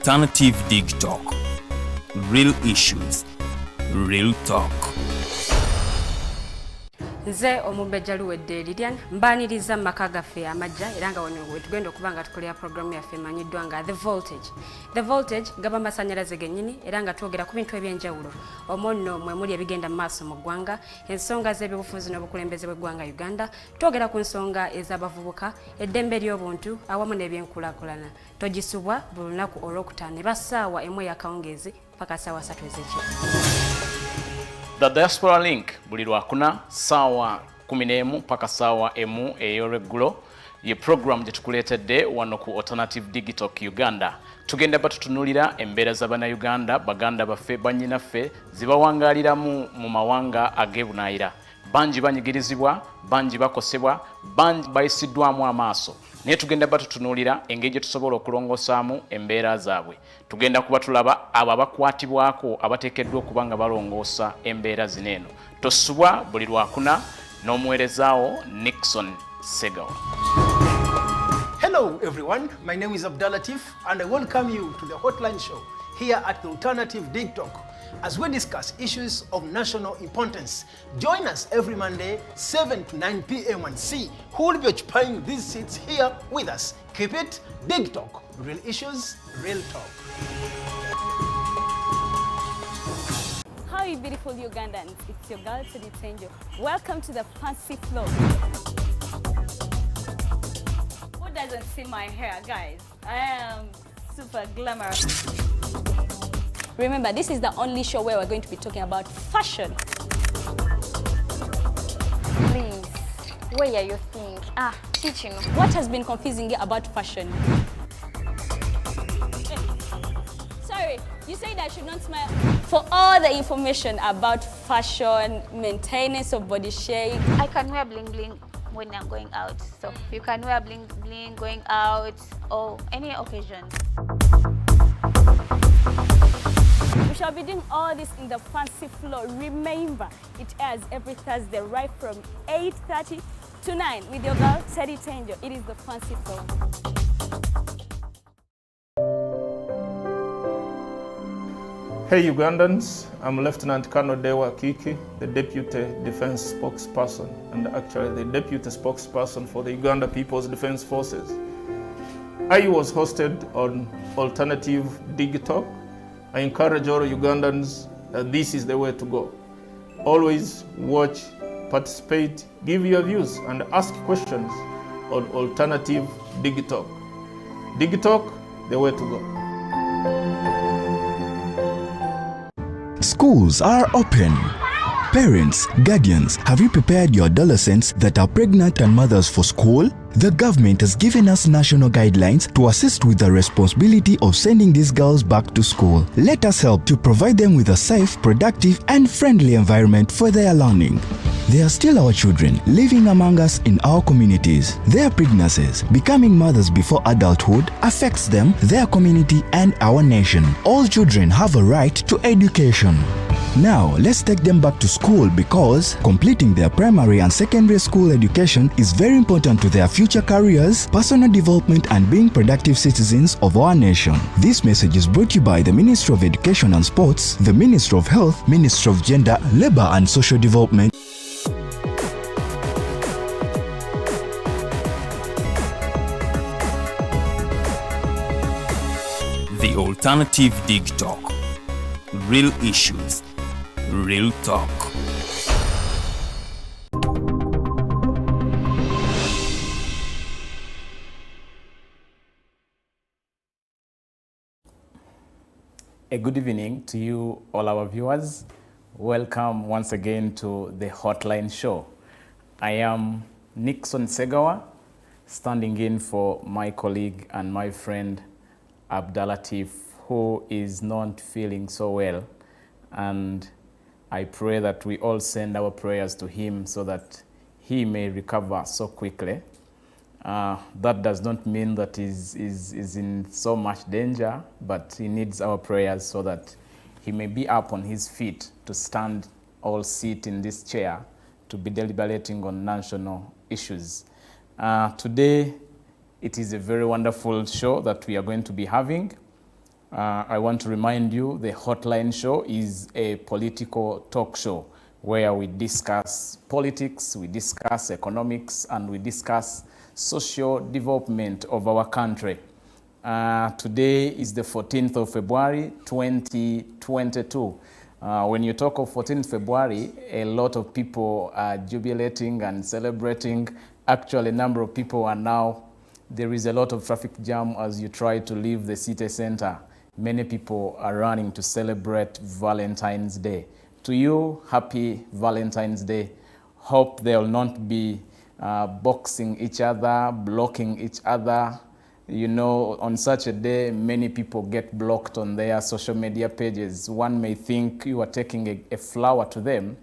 Alternative Dig Talk. Real issues, real talk. Nze omubejja luwedde Lilian mbaniriza maka gaffe amajja era nga wano wetugenda okuba nga tukolera programu yaffe emanyiddwa nga The Voltage gaba amasannyalaze gennyini era nga twogera ku bintu eby'enjawulo omwo nno mwe muli ebigenda mu maaso mu ggwanga, ensonga z'ebyobufuzi n'obukulembeze bw'eggwanga Uganda, twogera ku nsonga ez'abavubuka, eddembe ly'obuntu awamu n'ebyenkulaakulana. Togisubwa buli lunaku olwokutaano eba ssaawa emu ey'akawungeezi paka ssaawa 3 ez'ekiro. The Diaspora Link buli lwakuna ssaawa 11 paka ssaawa emu ey'olweggulo ye program gye tukuleetedde wano ku Alternative Digital Uganda. Tugenda batutunulira embeera z'Abannayuganda, baganda baffe, bannyinaffe zibawangaaliramu mu mawanga ag'ebunaayira. Bangi banyigirizibwa, bangi bakosebwa, bangi bayisiddwamu amaaso. Naye tugenda batutunulira engeri gye tusobola okulongosaamu embeera zaabwe. Tugenda kuba tulaba abo abakwatibwako abateekeddwa okuba nga balongoosa embeera zino eno. Tosubwa buli lwakuna n'omuweerezaawo Nixon Segawa. Hello everyone, my name is Abdulatif and I welcome you to the Hotline Show here at the Alternative Dig Talk as we discuss issues of national importance. Join us every Monday 7 to 9 p.m. and see who will be occupying these seats here with us. Keep it Dig Talk, real issues, real talk. Hi beautiful Ugandans, it's your girl Untitled. Welcome to the fancy floor. Who doesn't see my hair, guys? I am super glamorous. Remember, this is the only show where we're going to be talking about fashion. Please, where are you think? Teaching. What has been confusing you about fashion? Sorry, you said I should not smile. For all the information about fashion, maintenance of body shape. I can wear bling bling when I'm going out. So you can wear bling bling going out or any occasion. We shall be doing all this in the fancy floor. Remember, it airs every Thursday right from 8:30 to 9 with your girl, Teddy Tenjo. It is the fancy floor. Hey Ugandans, I'm Lieutenant Colonel Dewa Kiki, the Deputy Defense Spokesperson and actually the Deputy Spokesperson for the Uganda People's Defense Forces. I was hosted on Alternative Digital. I encourage all Ugandans that this is the way to go. Always watch, participate, give your views and ask questions on Alternative Digital. Digital, the way to go. Schools are open. Parents, guardians, have you prepared your adolescents that are pregnant and mothers for school? The government has given us national guidelines to assist with the responsibility of sending these girls back to school. Let us help to provide them with a safe, productive, and friendly environment for their learning. They are still our children living among us in our communities. Their pregnancies, becoming mothers before adulthood, affects them, their community, and our nation. All children have a right to education. Now, let's take them back to school because completing their primary and secondary school education is very important to their future careers, personal development, and being productive citizens of our nation. This message is brought to you by the Ministry of Education and Sports, the Ministry of Health, Ministry of Gender, Labor and Social Development. The Alternative Dig Talk. Real issues, real talk. A good evening to you, all our viewers. Welcome once again to the Hotline Show. I am Nixon Segawa, standing in for my colleague and my friend Abdulatif, who is not feeling so well. And I pray that we all send our prayers to him so that he may recover so quickly. That does not mean that he's in so much danger, but he needs our prayers so that he may be up on his feet to stand or sit in this chair to be deliberating on national issues. Today, it is a very wonderful show that we are going to be having. I want to remind you the Hotline Show is a political talk show where we discuss politics, we discuss economics, and we discuss social development of our country. Today is the 14th of February, 2022. When you talk of 14th February, a lot of people are jubilating and celebrating. Actually, a number of people are now, there is a lot of traffic jam as you try to leave the city center. Many people are running to celebrate Valentine's Day. To you, happy Valentine's Day. Hope they will not be boxing each other, blocking each other. You know, on such a day, many people get blocked on their social media pages. One may think you are taking a flower to them,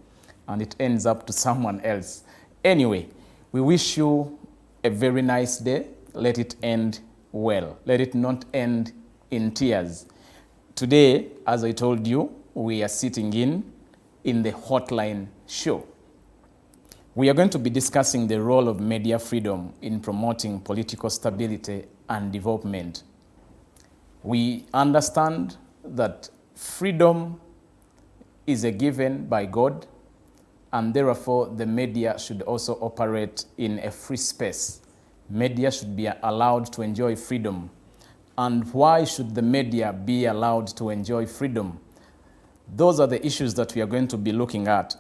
and it ends up to someone else. Anyway, we wish you a very nice day. Let it end well. Let it not end in tears. Today, as I told you, we are sitting in the Hotline Show. We are going to be discussing the role of media freedom in promoting political stability and development. We understand that freedom is a given by God, and therefore the media should also operate in a free space. Media should be allowed to enjoy freedom. And why should the media be allowed to enjoy freedom? Those are the issues that we are going to be looking at.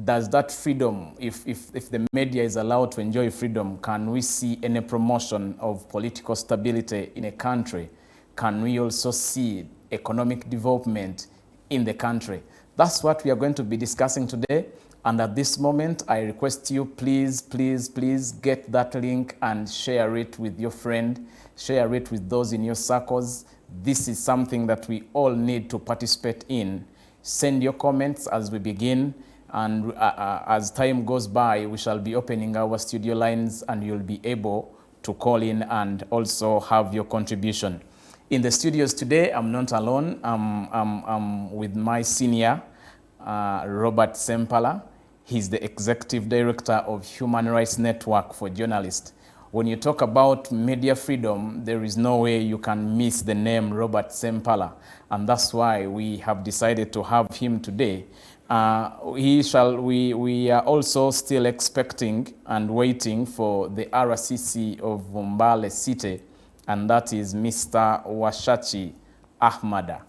Does that freedom, if the media is allowed to enjoy freedom, can we see any promotion of political stability in a country? Can we also see economic development in the country? That's what we are going to be discussing today. And at this moment, I request you, please, please, please get that link and share it with your friend. Share it with those in your circles. This is something that we all need to participate in. Send your comments as we begin. And as time goes by, we shall be opening our studio lines and you'll be able to call in and also have your contribution. In the studios today, I'm not alone. I'm with my senior, Robert Ssempala. He's the Executive Director of Human Rights Network for Journalists. When you talk about media freedom, there is no way you can miss the name Robert Ssempala. And that's why we have decided to have him today. We are also still expecting and waiting for the RCC of Mbale City, and that is Mr. Washachi Ahmada.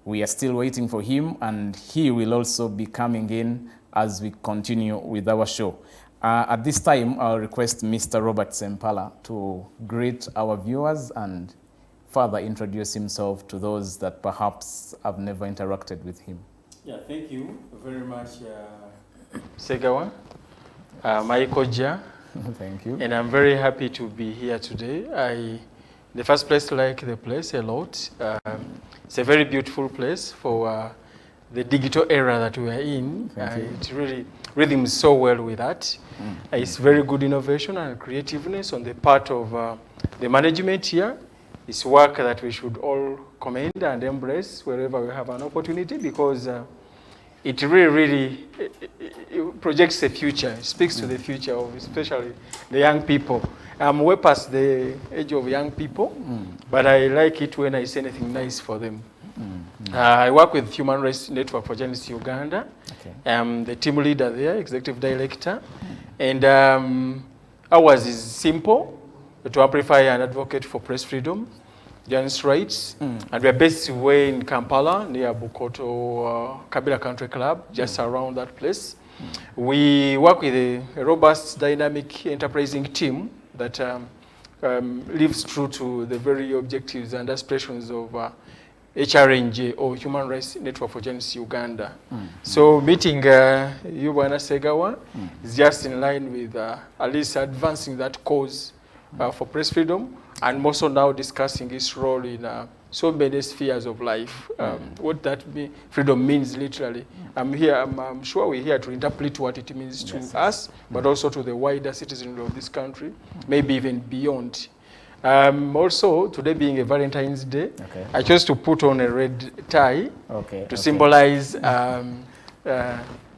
We are still waiting for him, and he will also be coming in as we continue with our show. At this time, I'll request Mr. Robert Ssempala to greet our viewers and further introduce himself to those that perhaps have never interacted with him. Yeah, thank you very much, Segawa, Michael Jia. Thank you. And I'm very happy to be here today. In the first place, like the place a lot. It's a very beautiful place for the digital era that we are in. It really rhythms so well with that. It's very good innovation and creativeness on the part of the management here. It's work that we should all commend and embrace wherever we have an opportunity, because it really projects the future. It speaks to the future of especially the young people. I'm way past the age of young people, but I like it when I say anything nice for them. I work with Human Rights Network for Journalists Uganda. I'm the team leader there, executive director. And ours is simple, to amplify and advocate for press freedom, journalist rights. And we are based way in Kampala, near Bukoto Kabila Country Club, just around that place. We work with a robust, dynamic, enterprising team that lives true to the very objectives and aspirations of HRNJ, or Human Rights Network for Journalists Uganda. So meeting you, Bwana Segawa, is just in line with at least advancing that cause for press freedom, and also now discussing its role in so many spheres of life. What that freedom means literally. I'm sure we're here to interpret what it means to us, but also to the wider citizens of this country, maybe even beyond. Also, today being a Valentine's Day, I chose to put on a red tie to symbolize the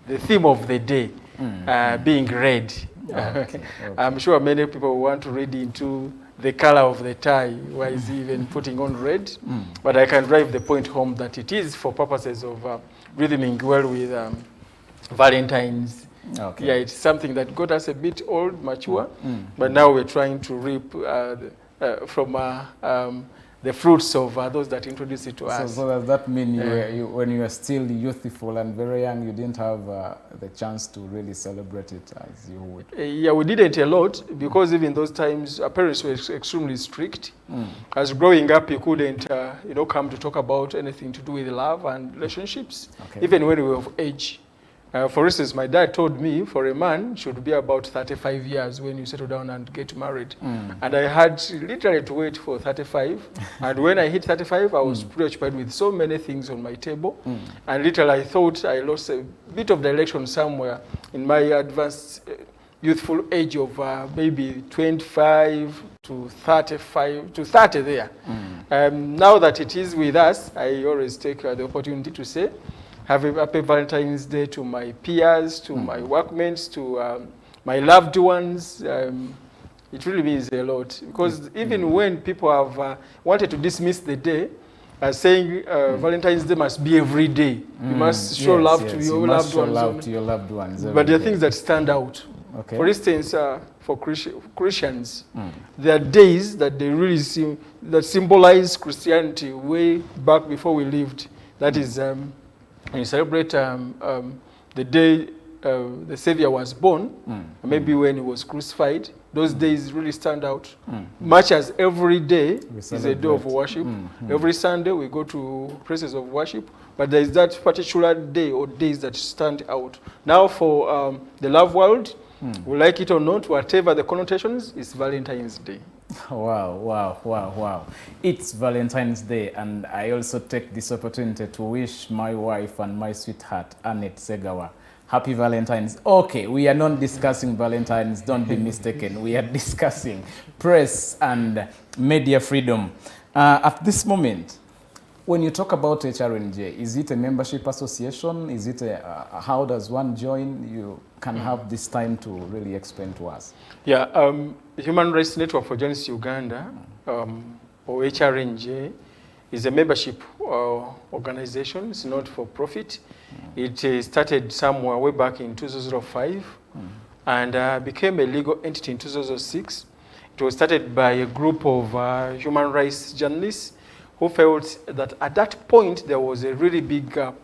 theme of the day, being red. I'm sure many people want to read into the color of the tie, why is he even putting on red? But I can drive the point home that it is for purposes of rhythming well with Valentine's. Okay. Yeah, it's something that got us a bit old, mature, but now we're trying to reap from the fruits of those that introduced it to us. So does that mean when you were still youthful and very young, you didn't have the chance to really celebrate it as you would? Yeah, we didn't a lot, because even those times, our parents were extremely strict. As growing up, you couldn't, come to talk about anything to do with love and relationships, even when we were of age. For instance, my dad told me for a man should be about 35 years when you settle down and get married. And I had literally to wait for 35. And when I hit 35, I was preoccupied with so many things on my table. And literally I thought I lost a bit of direction somewhere in my advanced youthful age of maybe 25 to 35 to 30 there. Now that it is with us, I always take the opportunity to say, happy Valentine's Day to my peers, to my workmates, to my loved ones. It really means a lot, because even when people have wanted to dismiss the day, saying Valentine's Day must be every day. You must show love to your loved ones. But there are things that stand out. Okay. For instance, for Christians, there are days that they really that symbolize Christianity way back before we lived. That is, when you celebrate the day the Savior was born, maybe when he was crucified, those days really stand out. Much as every day is a day of worship. Every Sunday we go to places of worship, but there is that particular day or days that stand out. Now for the love world, we like it or not, whatever the connotations, it's Valentine's Day. Wow. It's Valentine's Day, and I also take this opportunity to wish my wife and my sweetheart, Annette Segawa, happy Valentine's. Okay, we are not discussing Valentine's, don't be mistaken. We are discussing press and media freedom. At this moment, when you talk about HRNJ, is it a membership association? Is it how does one join? You can have this time to really explain to us. Yeah, the Human Rights Network for Journalists Uganda, or HRNJ, is a membership organization. It's not for profit. It started somewhere way back in 2005 and became a legal entity in 2006. It was started by a group of human rights journalists who felt that at that point there was a really big gap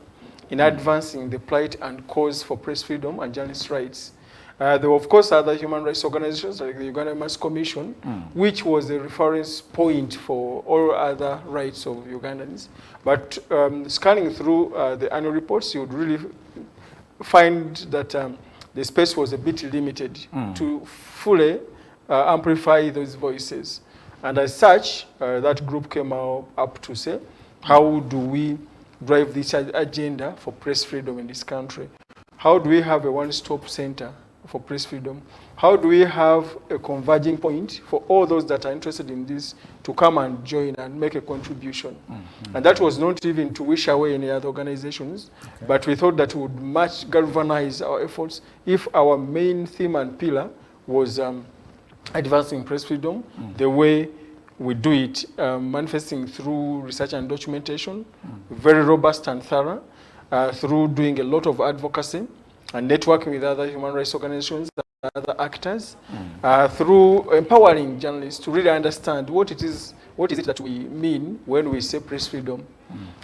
in advancing the plight and cause for press freedom and journalist rights. There were, of course, other human rights organizations like the Uganda Mass Commission, which was a reference point for all other rights of Ugandans. But scanning through the annual reports, you would really find that the space was a bit limited to fully amplify those voices. And as such, that group came up to say, how do we drive this agenda for press freedom in this country? How do we have a one-stop center for press freedom? How do we have a converging point for all those that are interested in this to come and join and make a contribution? And that was not even to wish away any other organizations, but we thought that would much galvanize our efforts if our main theme and pillar was advancing press freedom the way we do it, manifesting through research and documentation, very robust and thorough, through doing a lot of advocacy and networking with other human rights organizations, other actors, through empowering journalists to really understand what is it that we mean when we say press freedom.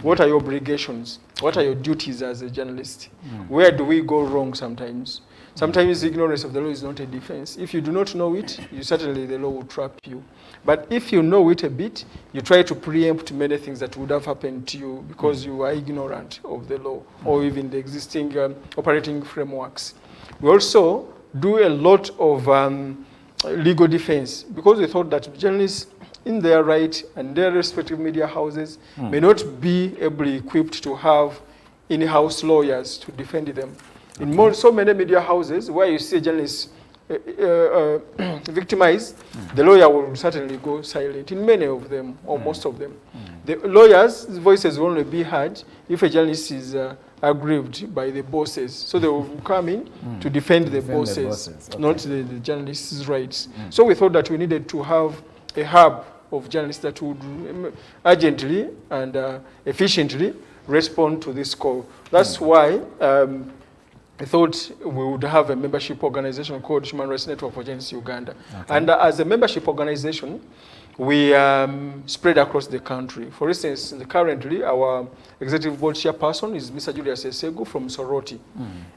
What are your obligations? What are your duties as a journalist? Where do we go wrong sometimes? Sometimes ignorance of the law is not a defense. If you do not know it, certainly the law will trap you. But if you know it a bit, you try to preempt many things that would have happened to you because you are ignorant of the law or even the existing operating frameworks. We also do a lot of legal defense because we thought that journalists in their right and their respective media houses may not be able equipped to have in-house lawyers to defend them. In so many media houses where you see journalists victimized, the lawyer will certainly go silent in many of them, or most of them. The lawyers' voices will only be heard if a journalist is aggrieved by the bosses. So they will come in to defend the bosses, not the journalists' rights. So we thought that we needed to have a hub of journalists that would urgently and efficiently respond to this call. That's why I thought we would have a membership organization called Human Rights Network for Journalists Uganda. Okay. And as a membership organization, we spread across the country. For instance, currently our executive board chairperson is Mr. Julius Esegu from Soroti.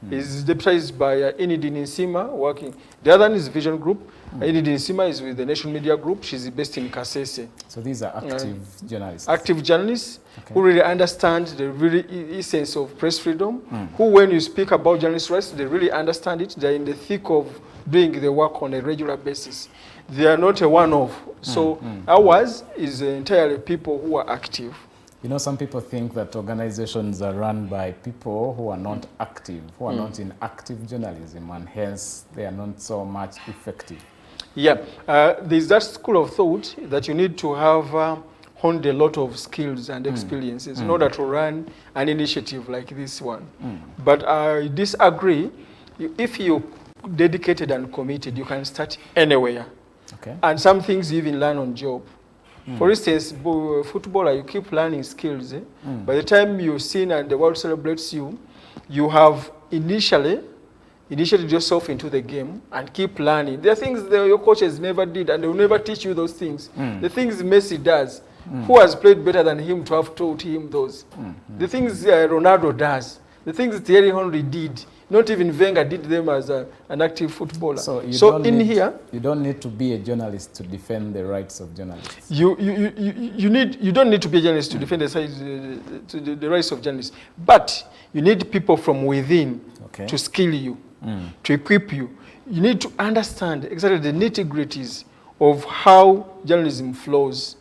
He's deputized by Inidi Nsima working. The other one is Vision Group. Inidi Nsima is with the National Media Group. She's based in Kasese. So these are active journalists. Active journalists who really understand the really essence of press freedom, who when you speak about journalist rights, they really understand it. They're in the thick of doing the work on a regular basis. They are not a one-off. So ours is entirely people who are active. You know, some people think that organizations are run by people who are not active, who are not in active journalism, and hence they are not so much effective. Yeah, there's that school of thought that you need to have honed a lot of skills and experiences in order to run an initiative like this one. But I disagree. If you're dedicated and committed, you can start anywhere. Okay. And some things you even learn on job. For instance, footballer, you keep learning skills. By the time you've seen and the world celebrates you, you have initiated yourself into the game and keep learning. There are things that your coaches never did, and they will never teach you those things. The things Messi does, who has played better than him to have taught him those? The things Ronaldo does, the things Thierry Henry did, not even Wenger did them as an active footballer. So you don't need to be a journalist to defend the rights of journalists. You don't need to be a journalist to defend the rights of journalists, but you need people from within to skill you, to equip you. You need to understand exactly the nitty-gritties of how journalism flows.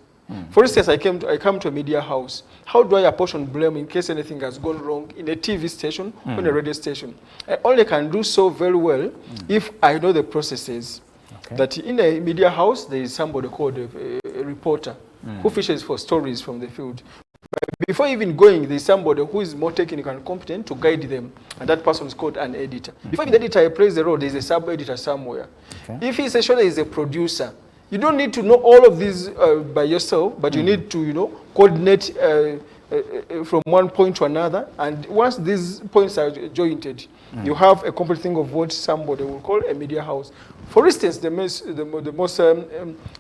For instance, I come to a media house. How do I apportion blame in case anything has gone wrong in a TV station or in a radio station? I only can do so very well if I know the processes. That in a media house, there is somebody called a reporter who fishes for stories from the field. But before even going, there is somebody who is more technical and competent to guide them, and that person is called an editor. Before the editor plays the role, there is a sub-editor somewhere. If he's a is a producer, you don't need to know all of these by yourself, but you need to, coordinate from one point to another. And once these points are jointed, you have a complete thing of what somebody will call a media house. For instance, the most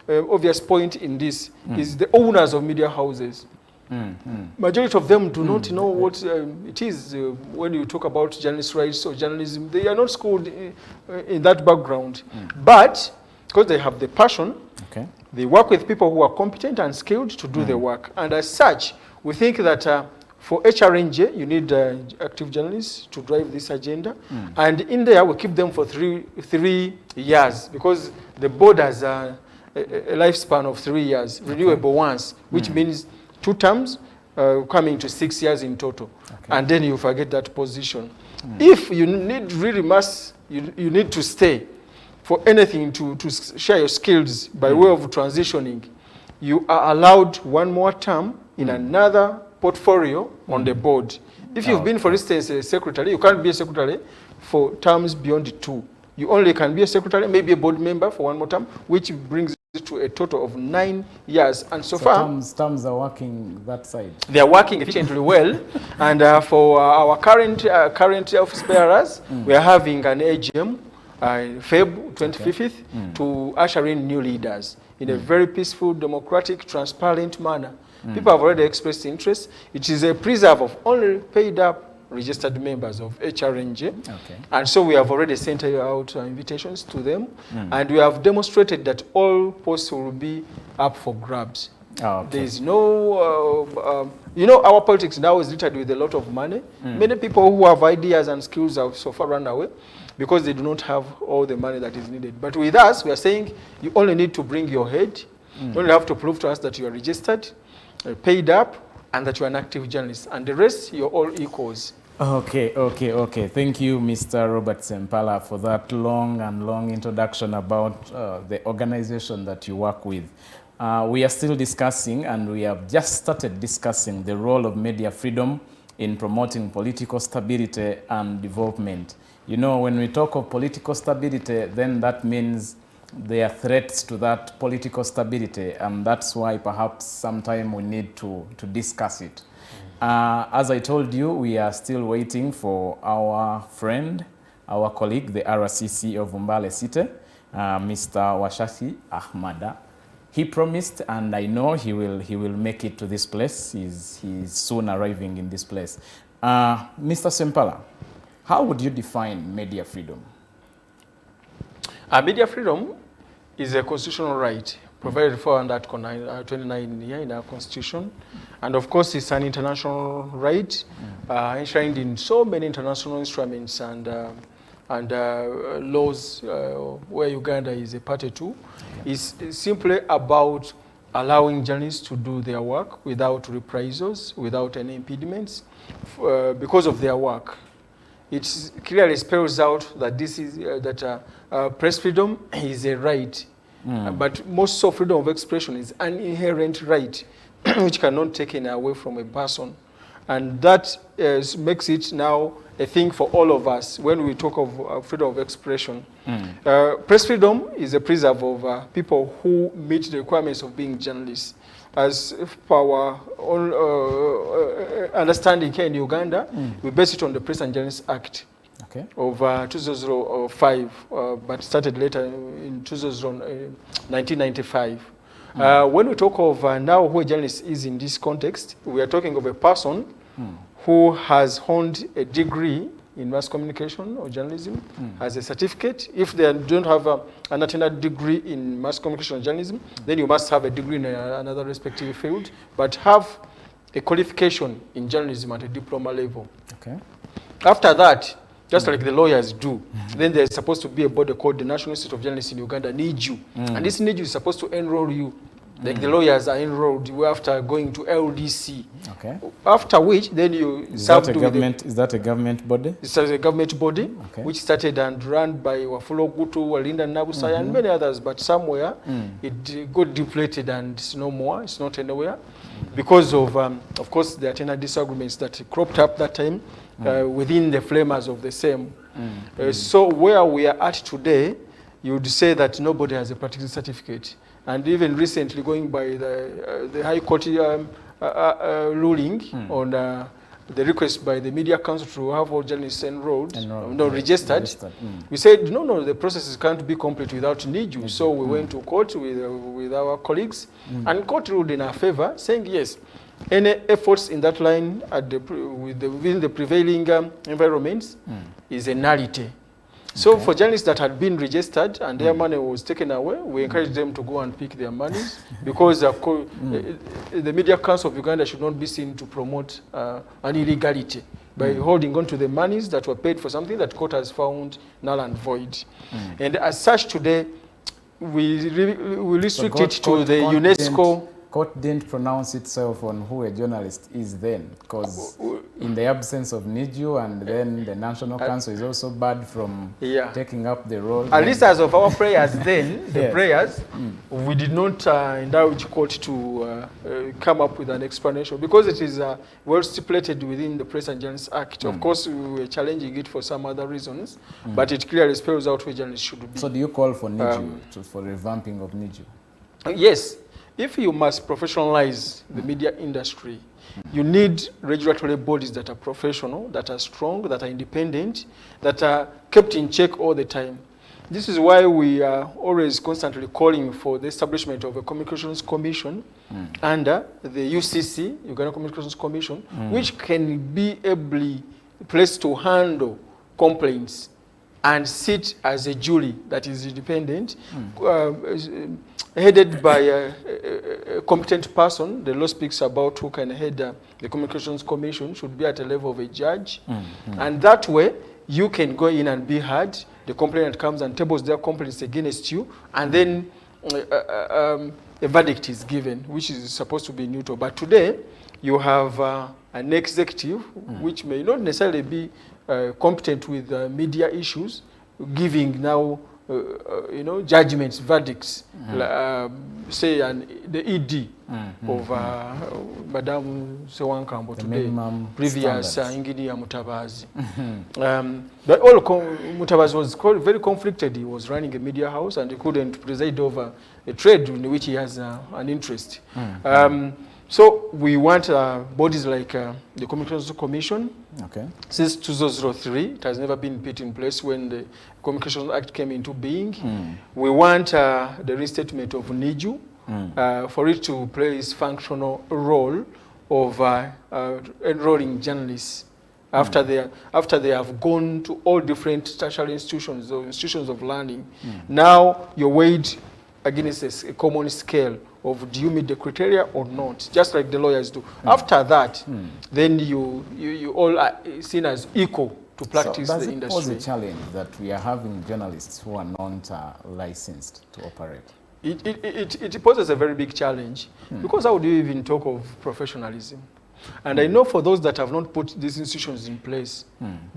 obvious point in this is the owners of media houses. Majority of them do not know what it is when you talk about journalist rights or journalism. They are not schooled in that background. But because they have the passion, they work with people who are competent and skilled to do the work. And as such, we think that for HRNJ, you need active journalists to drive this agenda. And in there, we keep them for three years because the board has a lifespan of 3 years, renewable once, which means 2 terms coming to 6 years in total. And then you forget that position. If you need really you need to stay for anything to share your skills by way of transitioning, you are allowed 1 more term in another portfolio on the board. If you've been, for instance, a secretary, you can't be a secretary for terms beyond 2. You only can be a secretary, maybe a board member for 1 more term, which brings it to a total of 9 years. And so far, terms are working that side. They are working efficiently well. And for our current office bearers, we are having an AGM Feb 25th to usher in new leaders in a very peaceful, democratic, transparent manner. People have already expressed interest. It is a preserve of only paid up registered members of HRNJ. And so we have already sent out invitations to them. And we have demonstrated that all posts will be up for grabs. There is no, our politics now is littered with a lot of money. Many people who have ideas and skills have so far run away because they do not have all the money that is needed. But with us, we are saying you only need to bring your head. You only have to prove to us that you are registered, paid up, and that you are an active journalist. And the rest, you're all equals. Okay. Thank you, Mr. Robert Ssempala, for that long introduction about the organization that you work with. We are still discussing, and we have just started discussing, the role of media freedom in promoting political stability and development. You know, when we talk of political stability, then that means there are threats to that political stability, and that's why perhaps sometime we need to discuss it. As I told you, we are still waiting for our friend, our colleague, the RCC of Mbale City, Mr. Washafi Ahmada. He promised, and I know he will make it to this place. He's soon arriving in this place. Mr. Ssempala, how would you define media freedom? Media freedom is a constitutional right provided for under Article 29 here in our Constitution. And of course, it's an international right enshrined in so many international instruments and laws where Uganda is a party to. It's simply about allowing journalists to do their work without reprisals, without any impediments, because of their work. It clearly spells out that this is press freedom is a right, but most of freedom of expression is an inherent right, which cannot be taken away from a person, and that makes it now a thing for all of us when we talk of freedom of expression. Press freedom is a preserve of people who meet the requirements of being journalists. As per our own understanding here in Uganda, we base it on the Press and Journalists Act of 2005, but started later in 1995. When we talk of now who a journalist is in this context, we are talking of a person who has honed a degree in mass communication or journalism, has a certificate. If they don't have an attended degree in mass communication or journalism, then you must have a degree in another respective field, but have a qualification in journalism at a diploma level. After that, just like the lawyers do, then there's supposed to be a body called the National Institute of Journalists in Uganda, NIJU. And this NIJU is supposed to enroll you, like the lawyers are enrolled after going to LDC. After which, then you serve with is that a government body? It's a government body, which started and run by Wafulo Gutu, Walinda Nabusaya, and many others, but somewhere it got depleted and it's no more, it's not anywhere, because of course, the attendant disagreements that cropped up that time within the framers of the same. So where we are at today, you would say that nobody has a practical certificate. And even recently, going by the High Court ruling on the request by the Media Council to have all journalists registered. We said, no, the process can't be complete without NIJU. So we went to court with our colleagues, and court ruled in our favor, saying yes, any efforts in that line within the prevailing environments is a nullity. So for journalists that had been registered and their money was taken away, we encouraged them to go and pick their monies because the Media Council of Uganda should not be seen to promote an illegality by holding on to the monies that were paid for something that court has found null and void. And as such today, we restrict it to the UNESCO. Court didn't pronounce itself on who a journalist is then, because in the absence of NIJU, and then the National Council is also barred from taking up the role. At least as of our prayers then, the prayers, we did not indulge court to come up with an explanation, because it is well stipulated within the Press and Journalists Act. Of course, we were challenging it for some other reasons, but it clearly spells out where journalists should be. So do you call for NIJU, for revamping of NIJU? Yes. If you must professionalize the media industry, you need regulatory bodies that are professional, that are strong, that are independent, that are kept in check all the time. This is why we are always constantly calling for the establishment of a Communications Commission under the UCC, Uganda Communications Commission, which can be ably placed to handle complaints and sit as a jury that is independent, headed by a competent person. The law speaks about who can head the Communications Commission, should be at a level of a judge. And that way, you can go in and be heard. The complainant comes and tables their complaints against you, and then a verdict is given, which is supposed to be neutral. But today, you have an executive, which may not necessarily be competent with media issues, giving now, judgments, verdicts say the ED of Madame Sewankambo today, previous Engineer Mutabazi. But all Mutabazi was very conflicted. He was running a media house and he couldn't preside over a trade in which he has an interest. So we want bodies like the Communications Commission. Since 2003, it has never been put in place when the Communications Act came into being. We want the restatement of NIJU for it to play its functional role of enrolling journalists after they have gone to all different tertiary institutions or institutions of learning. Now you're weighed against a common scale of do you meet the criteria or not, just like the lawyers do. After that, then you all are seen as equal to practice the industry. So does it pose a challenge that we are having journalists who are not licensed to operate? It poses a very big challenge because how do you even talk of professionalism? And I know for those that have not put these institutions in place,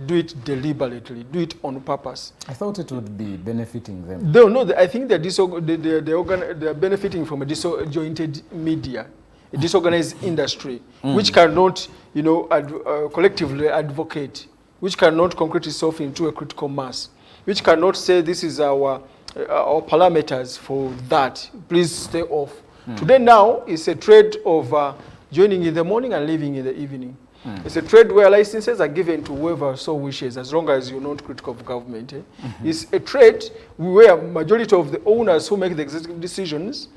do it deliberately, do it on purpose. I thought it would be benefiting them. No, I think they're benefiting from a disjointed media, a disorganized industry, which cannot, collectively advocate, which cannot concrete itself into a critical mass, which cannot say this is our parameters for that. Please stay off. Today now is a trade of joining in the morning and leaving in the evening. It's a trade where licenses are given to whoever so wishes, as long as you're not critical of government. It's a trade where majority of the owners who make the executive decisions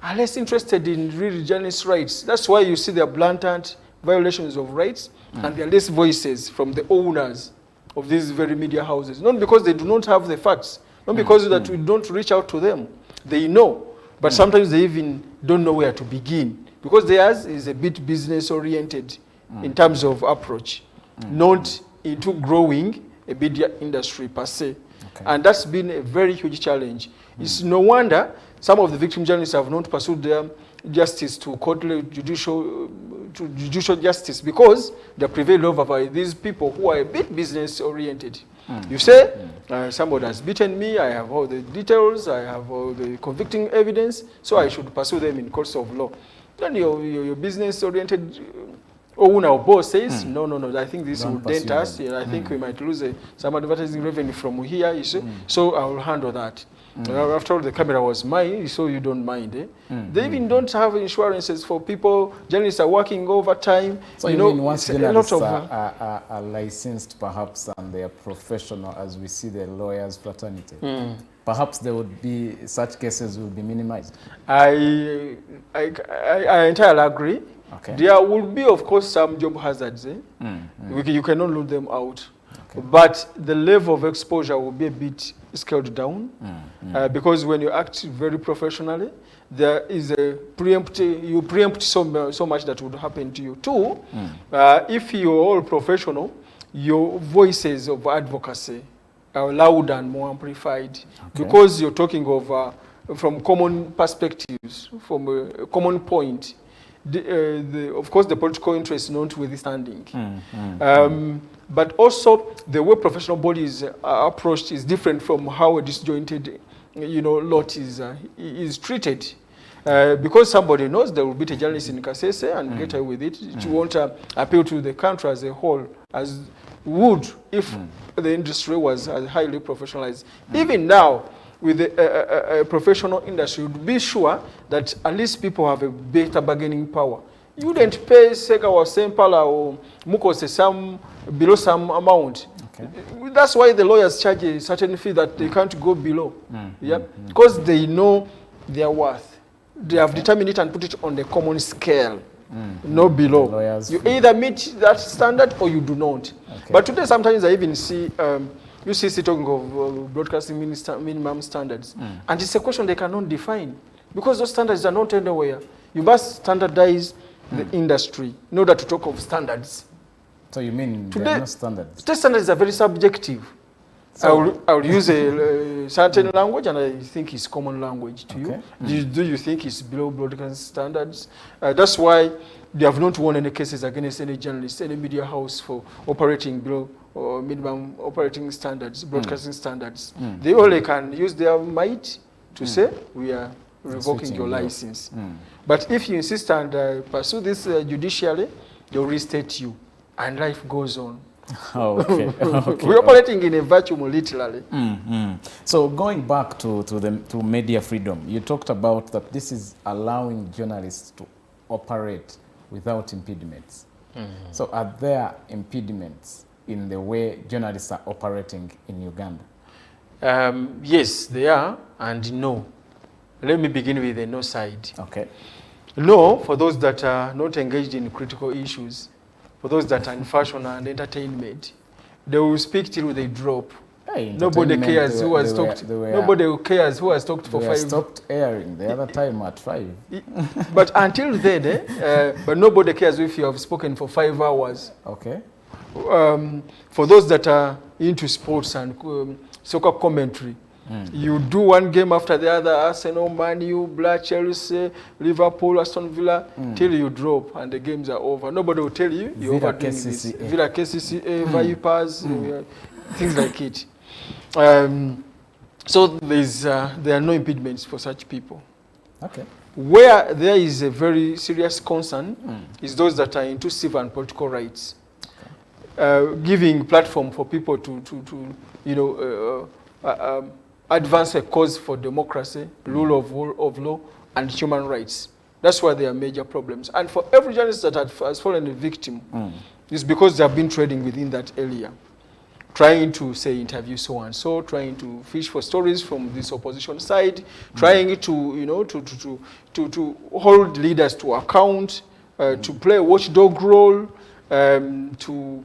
are less interested in really journalists' rights. That's why you see their blatant violations of rights, and there are less voices from the owners of these very media houses. Not because they do not have the facts, not because that we don't reach out to them. They know, but sometimes they even don't know where to begin. Because theirs is a bit business-oriented in terms of approach, not into growing a media industry per se. And that's been a very huge challenge. It's no wonder some of the victim journalists have not pursued their justice to judicial justice, because they prevailed over by these people who are a bit business-oriented. You say, somebody has beaten me, I have all the details, I have all the convicting evidence, so I should pursue them in courts of law. Then your business-oriented owner or boss says, no, I think this will dent us. I think we might lose some advertising revenue from here, you see, so I will handle that. After all, the camera was mine, so you don't mind. They even don't have insurances for people. Journalists are working overtime. So you mean once journalists are licensed, perhaps, and they are professional, as we see the lawyers' fraternity, perhaps there would be such cases will be minimized? I entirely agree. There will be, of course, some job hazards. You cannot rule them out. But the level of exposure will be a bit scaled down because when you act very professionally, there is a you preempt so much that would happen to you. Two, if you're all professional, your voices of advocacy are louder and more amplified because you're talking of from common perspectives, from a common point. Of course, the political interest notwithstanding. But also, the way professional bodies are approached is different from how a disjointed, lot is treated. Because somebody knows they will beat a journalist in Kasese and get away with it. It won't appeal to the country as a whole, as would if the industry was highly professionalized. Even now, with a professional industry, you'd be sure that at least people have a better bargaining power. You wouldn't pay Segawa, Ssempala, or Mukose below some amount. That's why the lawyers charge a certain fee that they can't go below. Because they know their worth. They have determined it and put it on the common scale, no below. You either meet that standard or you do not. But today, sometimes I even see you see talking of broadcasting minimum standards. And it's a question they cannot define. Because those standards are not anywhere. You must standardize the industry in order to talk of standards. So you mean there are no standards? Today standards are very subjective. So I will use a certain language and I think it's common language to you. Do you think it's below broadcasting standards? That's why they have not won any cases against any journalist, any media house for operating below or minimum operating standards, broadcasting standards. They only can use their might to say we are revoking Switching your your- license. But if you insist and pursue this judicially, they'll restate you, and life goes on. Okay. Okay. We're operating in a vacuum, literally. So going back to media freedom, you talked about that this is allowing journalists to operate without impediments. So are there impediments in the way journalists are operating in Uganda? Yes, they are, and no. Let me begin with the no side. Okay. No, for those that are not engaged in critical issues, for those that are in fashion and entertainment, they will speak till they drop. Hey, Nobody entertainment, cares who has talked. Nobody cares who has talked for they 5. stopped airing the other time at 5. But until then, but nobody cares if you have spoken for 5 hours. Okay. For those that are into sports and soccer commentary, you do one game after the other, Arsenal, Man U, Black, Chelsea, Liverpool, Aston Villa, till you drop and the games are over. Nobody will tell you you're Villa overdoing this. KCCA. Villa, KCCA, Vipers, things like it. So there are no impediments for such people. Okay. Where there is a very serious concern is those that are into civil and political rights. Giving platform for people to advance a cause for democracy, rule of law, and human rights. That's why there are major problems. And for every journalist that has fallen a victim, it's because they have been trading within that area, trying to, say, interview so and so, trying to fish for stories from this opposition side, trying to hold leaders to account, to play a watchdog role, to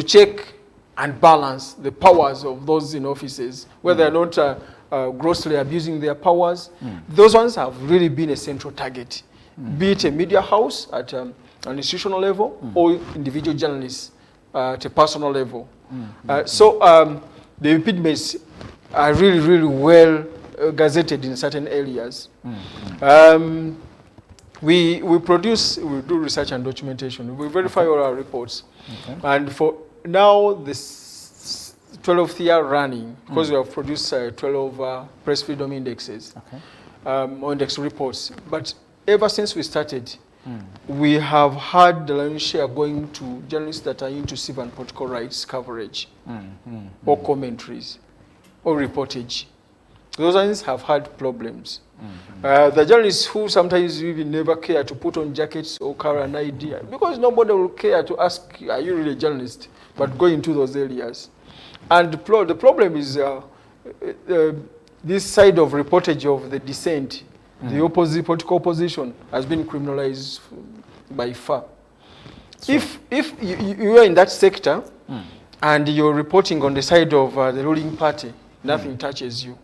check and balance the powers of those in offices, where they're not grossly abusing their powers. Those ones have really been a central target, be it a media house at an institutional level or individual journalists at a personal level. So the impediments are really, really well gazetted in certain areas. We do research and documentation. We verify all our reports. Okay. And for now, this 12th year running, because we have produced 12 press freedom indexes, or index reports. But ever since we started, we have had the lion's share going to journalists that are into civil and political rights coverage, or commentaries, or reportage. Those ones have had problems. The journalists who sometimes even never care to put on jackets or carry an ID, because nobody will care to ask, are you really a journalist? But go into those areas. And the problem is this side of reportage of the dissent, the political opposition, has been criminalized by far. So if you are in that sector and you're reporting on the side of the ruling party, nothing touches you.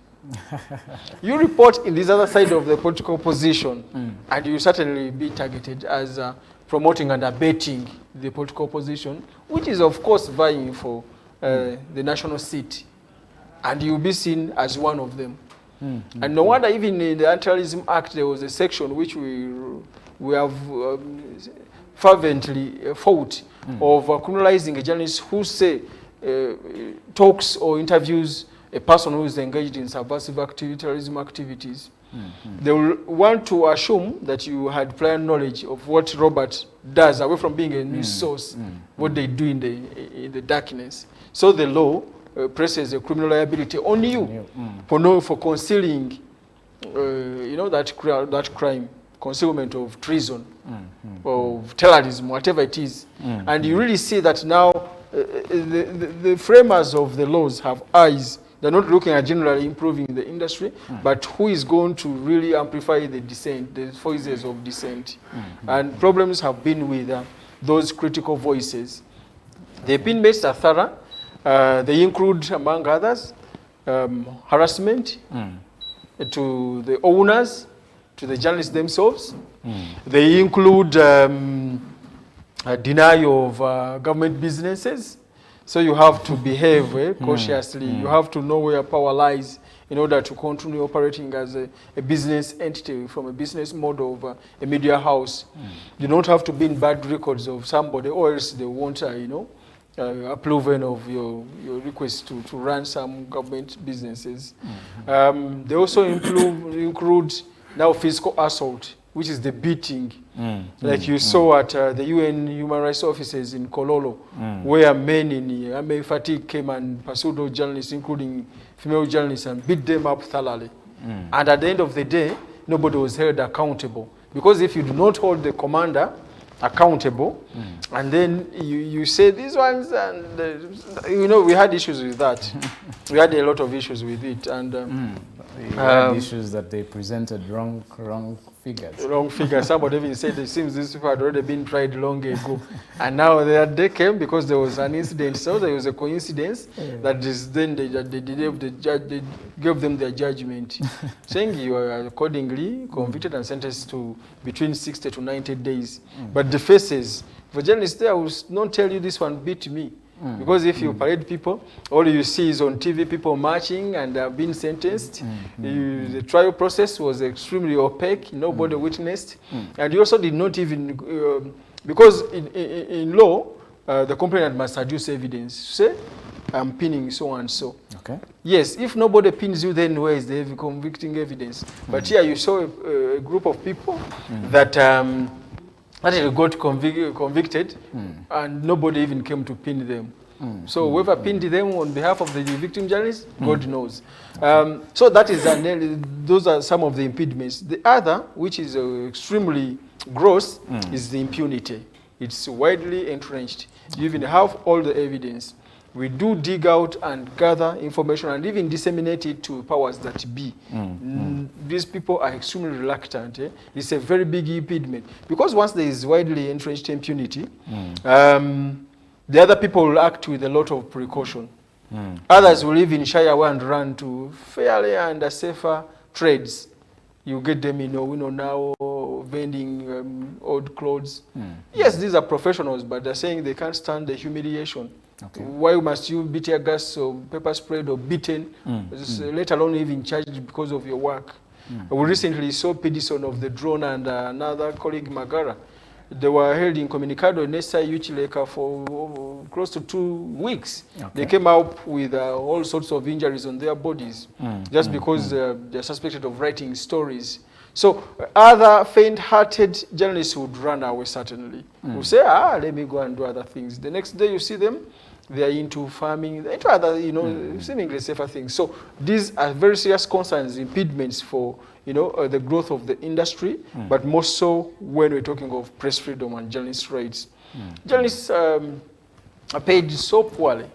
You report in this other side of the political opposition, and you certainly be targeted as promoting and abetting the political opposition, which is of course vying for the national seat, and you'll be seen as one of them. And no wonder even in the Anti-Terrorism Act there was a section which we have fervently fought of criminalizing a journalist who say talks or interviews a person who is engaged in subversive terrorism activities. They will want to assume that you had prior knowledge of what Robert does, away from being a news source, what they do in the darkness. So the law presses a criminal liability on you for concealing, that crime, concealment of treason, of terrorism, whatever it is. And you really see that now the framers of the laws have eyes. They're not looking at generally improving the industry, but who is going to really amplify the dissent, the voices of dissent. And problems have been with those critical voices. The impediments are thorough. They include, among others, harassment to the owners, to the journalists themselves. They include denial of government businesses. So you have to behave cautiously. You have to know where power lies in order to continue operating as a business entity from a business model of a media house. You don't have to be in bad records of somebody, or else they won't, approval of your request to run some government businesses. They also include now physical assault, which is the beating, like you saw at the UN human rights offices in Kololo, where men in army fatigue came and pursued those journalists, including female journalists, and beat them up thoroughly. And at the end of the day, nobody was held accountable. Because if you do not hold the commander accountable, and then you say these ones, and you know, we had issues with that. We had a lot of issues with it, and we had issues that they presented wrong figures. Wrong figures. Somebody even said it seems these people had already been tried long ago, and now they came because there was an incident. So there was a coincidence that is then they gave them their judgment, saying you are accordingly convicted and sentenced to between 60 to 90 days. But the faces, for journalists there, will not tell you this one beat me. Because if you parade people, all you see is on TV people marching and being sentenced. The trial process was extremely opaque, nobody witnessed. And you also did not even, because in law, the complainant must adduce evidence. Say, I'm pinning so and so. Okay. Yes, if nobody pins you, then where is the convicting evidence? But here you saw a group of people that actually got convicted, and nobody even came to pin them. So whoever pinned them on behalf of the victim journalists, God knows. So that is those are some of the impediments. The other, which is extremely gross, is the impunity. It's widely entrenched. You even have all the evidence. We do dig out and gather information and even disseminate it to powers that be. These people are extremely reluctant. It's a very big impediment. Because once there is widely entrenched impunity, the other people will act with a lot of precaution. Others will even shy away and run to fairly and safer trades. You get them, now vending old clothes. Yes, these are professionals, but they're saying they can't stand the humiliation. Okay. Why must you be tear gas or pepper sprayed or beaten, let alone even charged because of your work? We recently saw Pidison of the drone and another colleague, Magara. They were held incommunicado in Uchileka for close to 2 weeks. Okay. They came out with all sorts of injuries on their bodies just because they're suspected of writing stories. So other faint-hearted journalists would run away, certainly. Who say, let me go and do other things. The next day you see them, they are into farming, into other, seemingly safer things. So these are very serious concerns, impediments for, the growth of the industry, but more so when we're talking of press freedom and journalist rights. Journalists are paid so poorly,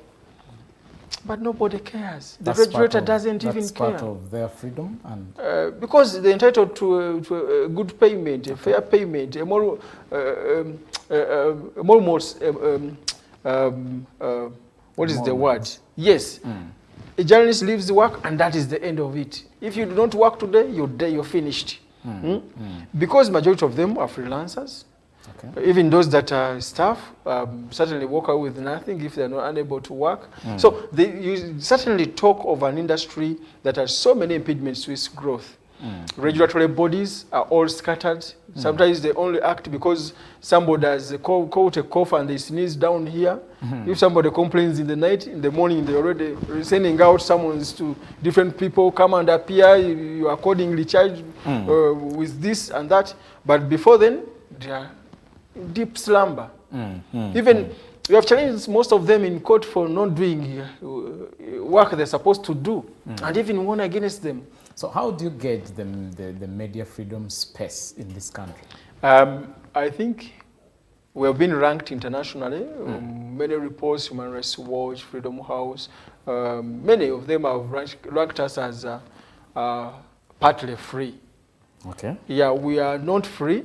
but nobody cares. The regulator doesn't even care. That's part of their freedom, and because they're entitled to a good payment, a fair payment, a more what is the word? Yes. A journalist leaves the work and that is the end of it. If you do not work today, you're finished. Because majority of them are freelancers. Okay. Even those that are staff certainly walk out with nothing if they're not unable to work. So you certainly talk of an industry that has so many impediments to its growth. Regulatory bodies are all scattered. Sometimes they only act because somebody has caught a cough and they sneeze down here. If somebody complains in the night, in the morning they're already sending out summons to different people, come and appear, you are accordingly charged with this and that. But before then, they are in deep slumber. Even we have challenged most of them in court for not doing work they're supposed to do, and even warn against them. So how do you gauge the media freedom space in this country? I think we have been ranked internationally. Many reports, Human Rights Watch, Freedom House, many of them have ranked us as partly free. Okay. Yeah, we are not free.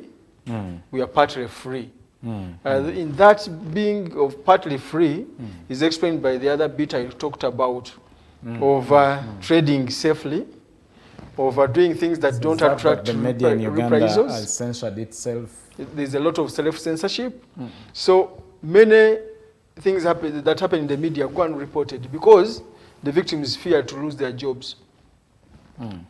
We are partly free. In that being of partly free is explained by the other bit I talked about of trading safely, of doing things that don't attract the media in Uganda has censored itself. There's a lot of self-censorship. So many things that happen in the media go unreported because the victims fear to lose their jobs.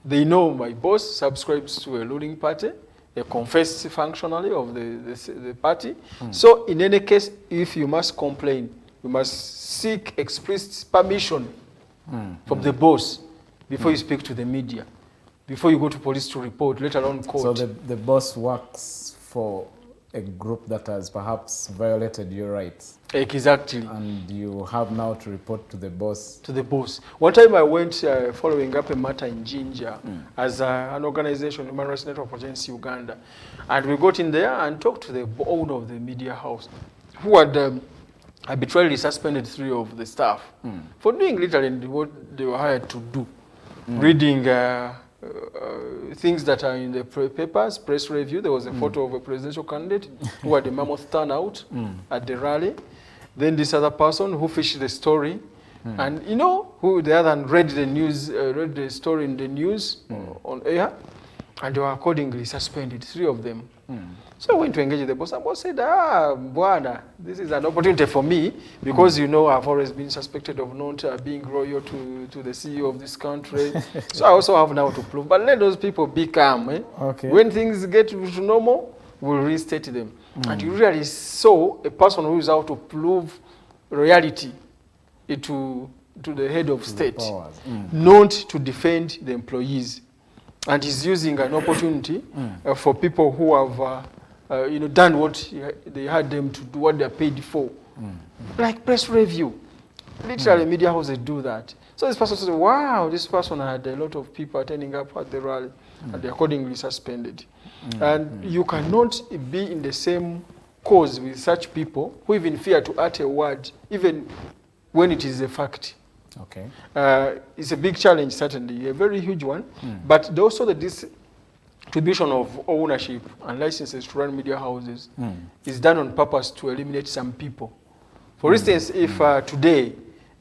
They know my boss subscribes to a ruling party, a confessed functionally of the party. So in any case, if you must complain, you must seek explicit permission from the boss before you speak to the media, before you go to police to report, let alone court. So the boss works for a group that has perhaps violated your rights. Exactly. And you have now to report to the boss. To the boss. One time I went following up a matter in Jinja as an organization, Human Rights Network Against Uganda. And we got in there and talked to the owner of the media house, who had arbitrarily suspended 3 of the staff for doing literally what they were hired to do. Reading things that are in the papers, press review. There was a photo of a presidential candidate who had a mammoth turnout at the rally. Then this other person who fished the story, and you know, who the other one read the news, read the story in the news on air, and they were accordingly suspended, 3 of them. So I went to engage the boss, and boss said, Bwana, this is an opportunity for me, because you know I've always been suspected of not being loyal to the CEO of this country. So I also have now to prove. But let those people be calm. Okay. When things get to normal, we'll reinstate them. And you really saw a person who is out to prove reality to the head of state, not to defend the employees. And he's using an opportunity for people who have done what they had them to do, what they're paid for. Like press review. Literally, media houses do that. So this person said, wow, this person had a lot of people attending up at the rally, and they're accordingly suspended. And you cannot be in the same cause with such people who even fear to utter a word, even when it is a fact. Okay. It's a big challenge, certainly, a very huge one. But also the distribution of ownership and licenses to run media houses is done on purpose to eliminate some people. For instance, if today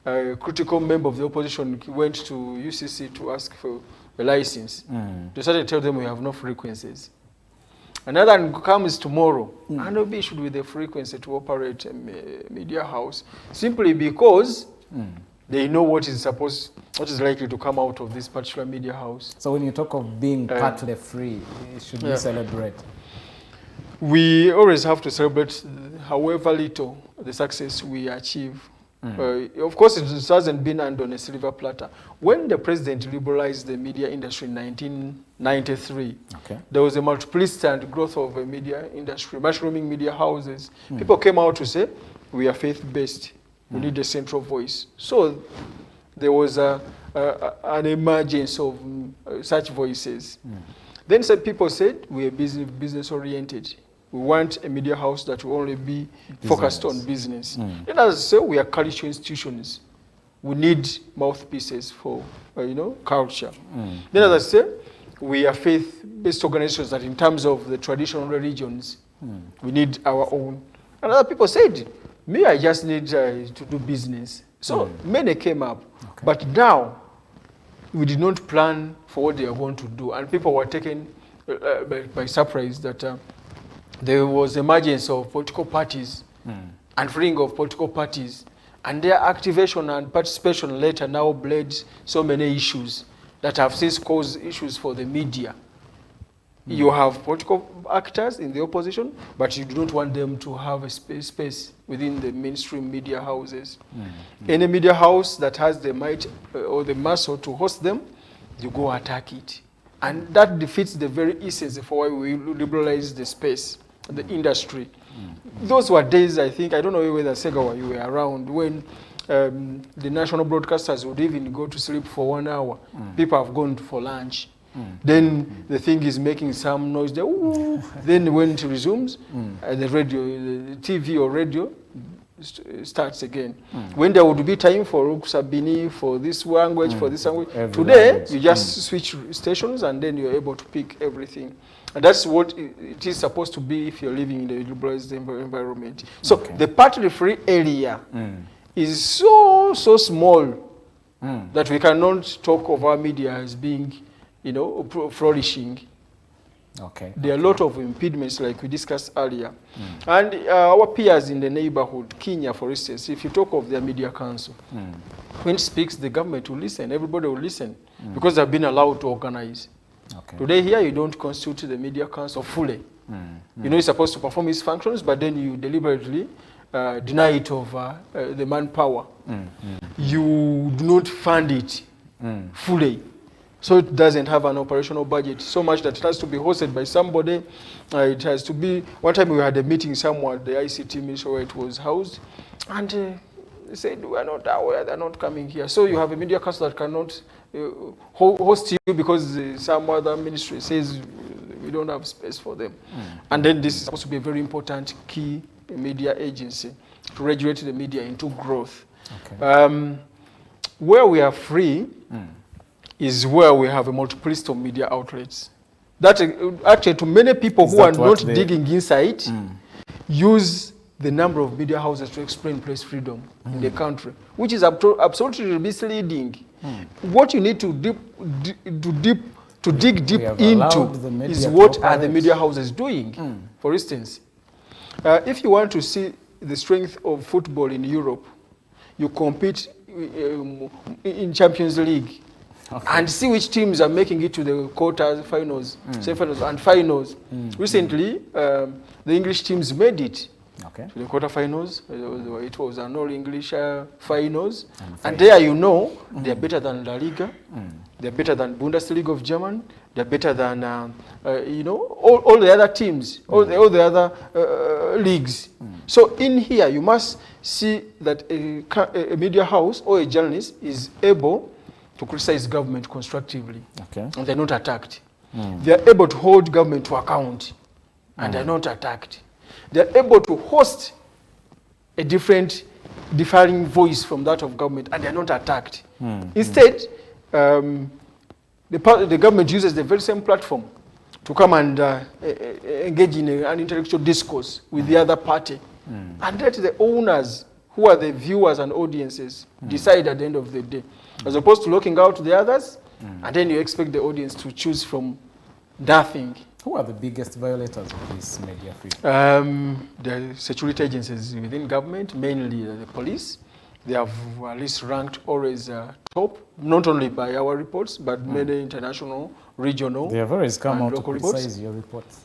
a critical member of the opposition went to UCC to ask for a license, they started to tell them we have no frequencies. Another one comes tomorrow and will be issued with a frequency to operate a media house, simply because they know what is likely to come out of this particular media house. So when you talk of being partly free, should we celebrate? We always have to celebrate, however little the success we achieve. Of course, it hasn't been on a silver platter. When the president liberalized the media industry in 1993, there was a multiplicity and growth of a media industry, mushrooming media houses. People came out to say, we are faith-based. We need a central voice. So there was an emergence of such voices. Then some people said, we are business-oriented. We want a media house that will only be focused on business. Then as I say, we are cultural institutions. We need mouthpieces for, culture. Then as I say, we are faith-based organizations that in terms of the traditional religions, we need our own. And other people said, me, I just need to do business. So many came up. But now, we did not plan for what they are going to do. And people were taken by surprise that there was emergence of political parties and freeing of political parties. And their activation and participation later now bled so many issues that have since caused issues for the media. You have political actors in the opposition, but you do not want them to have a space within the mainstream media houses. Any media house that has the might or the muscle to host them, you go attack it. And that defeats the very essence for why we liberalize the space, the industry. Those were days, I think, I don't know whether Segawa, you were around, when the national broadcasters would even go to sleep for 1 hour. People have gone for lunch. Then the thing is making some noise. Then when it resumes, the radio, the TV or radio starts again. When there would be time for Sabini, for this language, for this language. Today, you just switch stations and then you're able to pick everything. And that's what it is supposed to be if you're living in a liberalized environment. So the partly free area is so small that we cannot talk of our media as being flourishing. There are a lot of impediments, like we discussed earlier. And our peers in the neighborhood, Kenya, for instance, if you talk of their media council, when it speaks, the government will listen, everybody will listen, because they've been allowed to organize. Today here, you don't constitute the media council fully. You're supposed to perform its functions, but then you deliberately deny it of the manpower. You do not fund it fully. So it doesn't have an operational budget, so much that it has to be hosted by somebody. It has to be, one time we had a meeting somewhere at the ICT ministry where it was housed, and they said, we are not aware, they're not coming here. So you have a media council that cannot host you because some other ministry says we don't have space for them. And then this is supposed to be a very important key media agency to regulate the media into growth. Okay. Where we are free, is where we have a multiplicity of media outlets. That actually, to many people who are not digging inside, use the number of media houses to explain press freedom in the country, which is absolutely misleading. What you need to dig deep into is what are the media houses doing. For instance, if you want to see the strength of football in Europe, you compete in Champions League. Okay. And see which teams are making it to the quarters, finals, semi-finals, and finals. Recently, the English teams made it to the quarterfinals. It was an all-English finals. And there you know they're better than La Liga, they're better than Bundesliga of German, they're better than, you know, all the other teams, all the other leagues. So in here, you must see that a media house or a journalist is able to criticize government constructively, and they're not attacked. They're able to hold government to account, and they're not attacked. They're able to host a different, differing voice from that of government, and they're not attacked. Instead, the government uses the very same platform to come and engage in an intellectual discourse with the other party, and let the owners, who are the viewers and audiences, decide at the end of the day. As opposed to looking out the others, and then you expect the audience to choose from nothing. Who are the biggest violators of this media freedom? The security agencies within government, mainly the police. They have at least ranked always top, not only by our reports, but many international, regional, they have always come out to criticize reports. Your reports.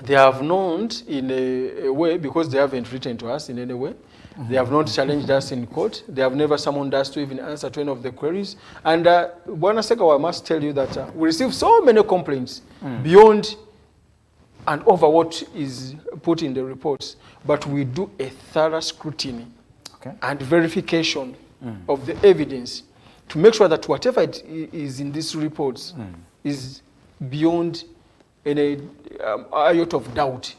They have not in a way, because they haven't written to us in any way. They have not challenged us in court. They have never summoned us to even answer to any of the queries. And Bwana Segawa, I must tell you that we receive so many complaints beyond and over what is put in the reports. But we do a thorough scrutiny and verification of the evidence to make sure that whatever it is in these reports is beyond any iota of doubt,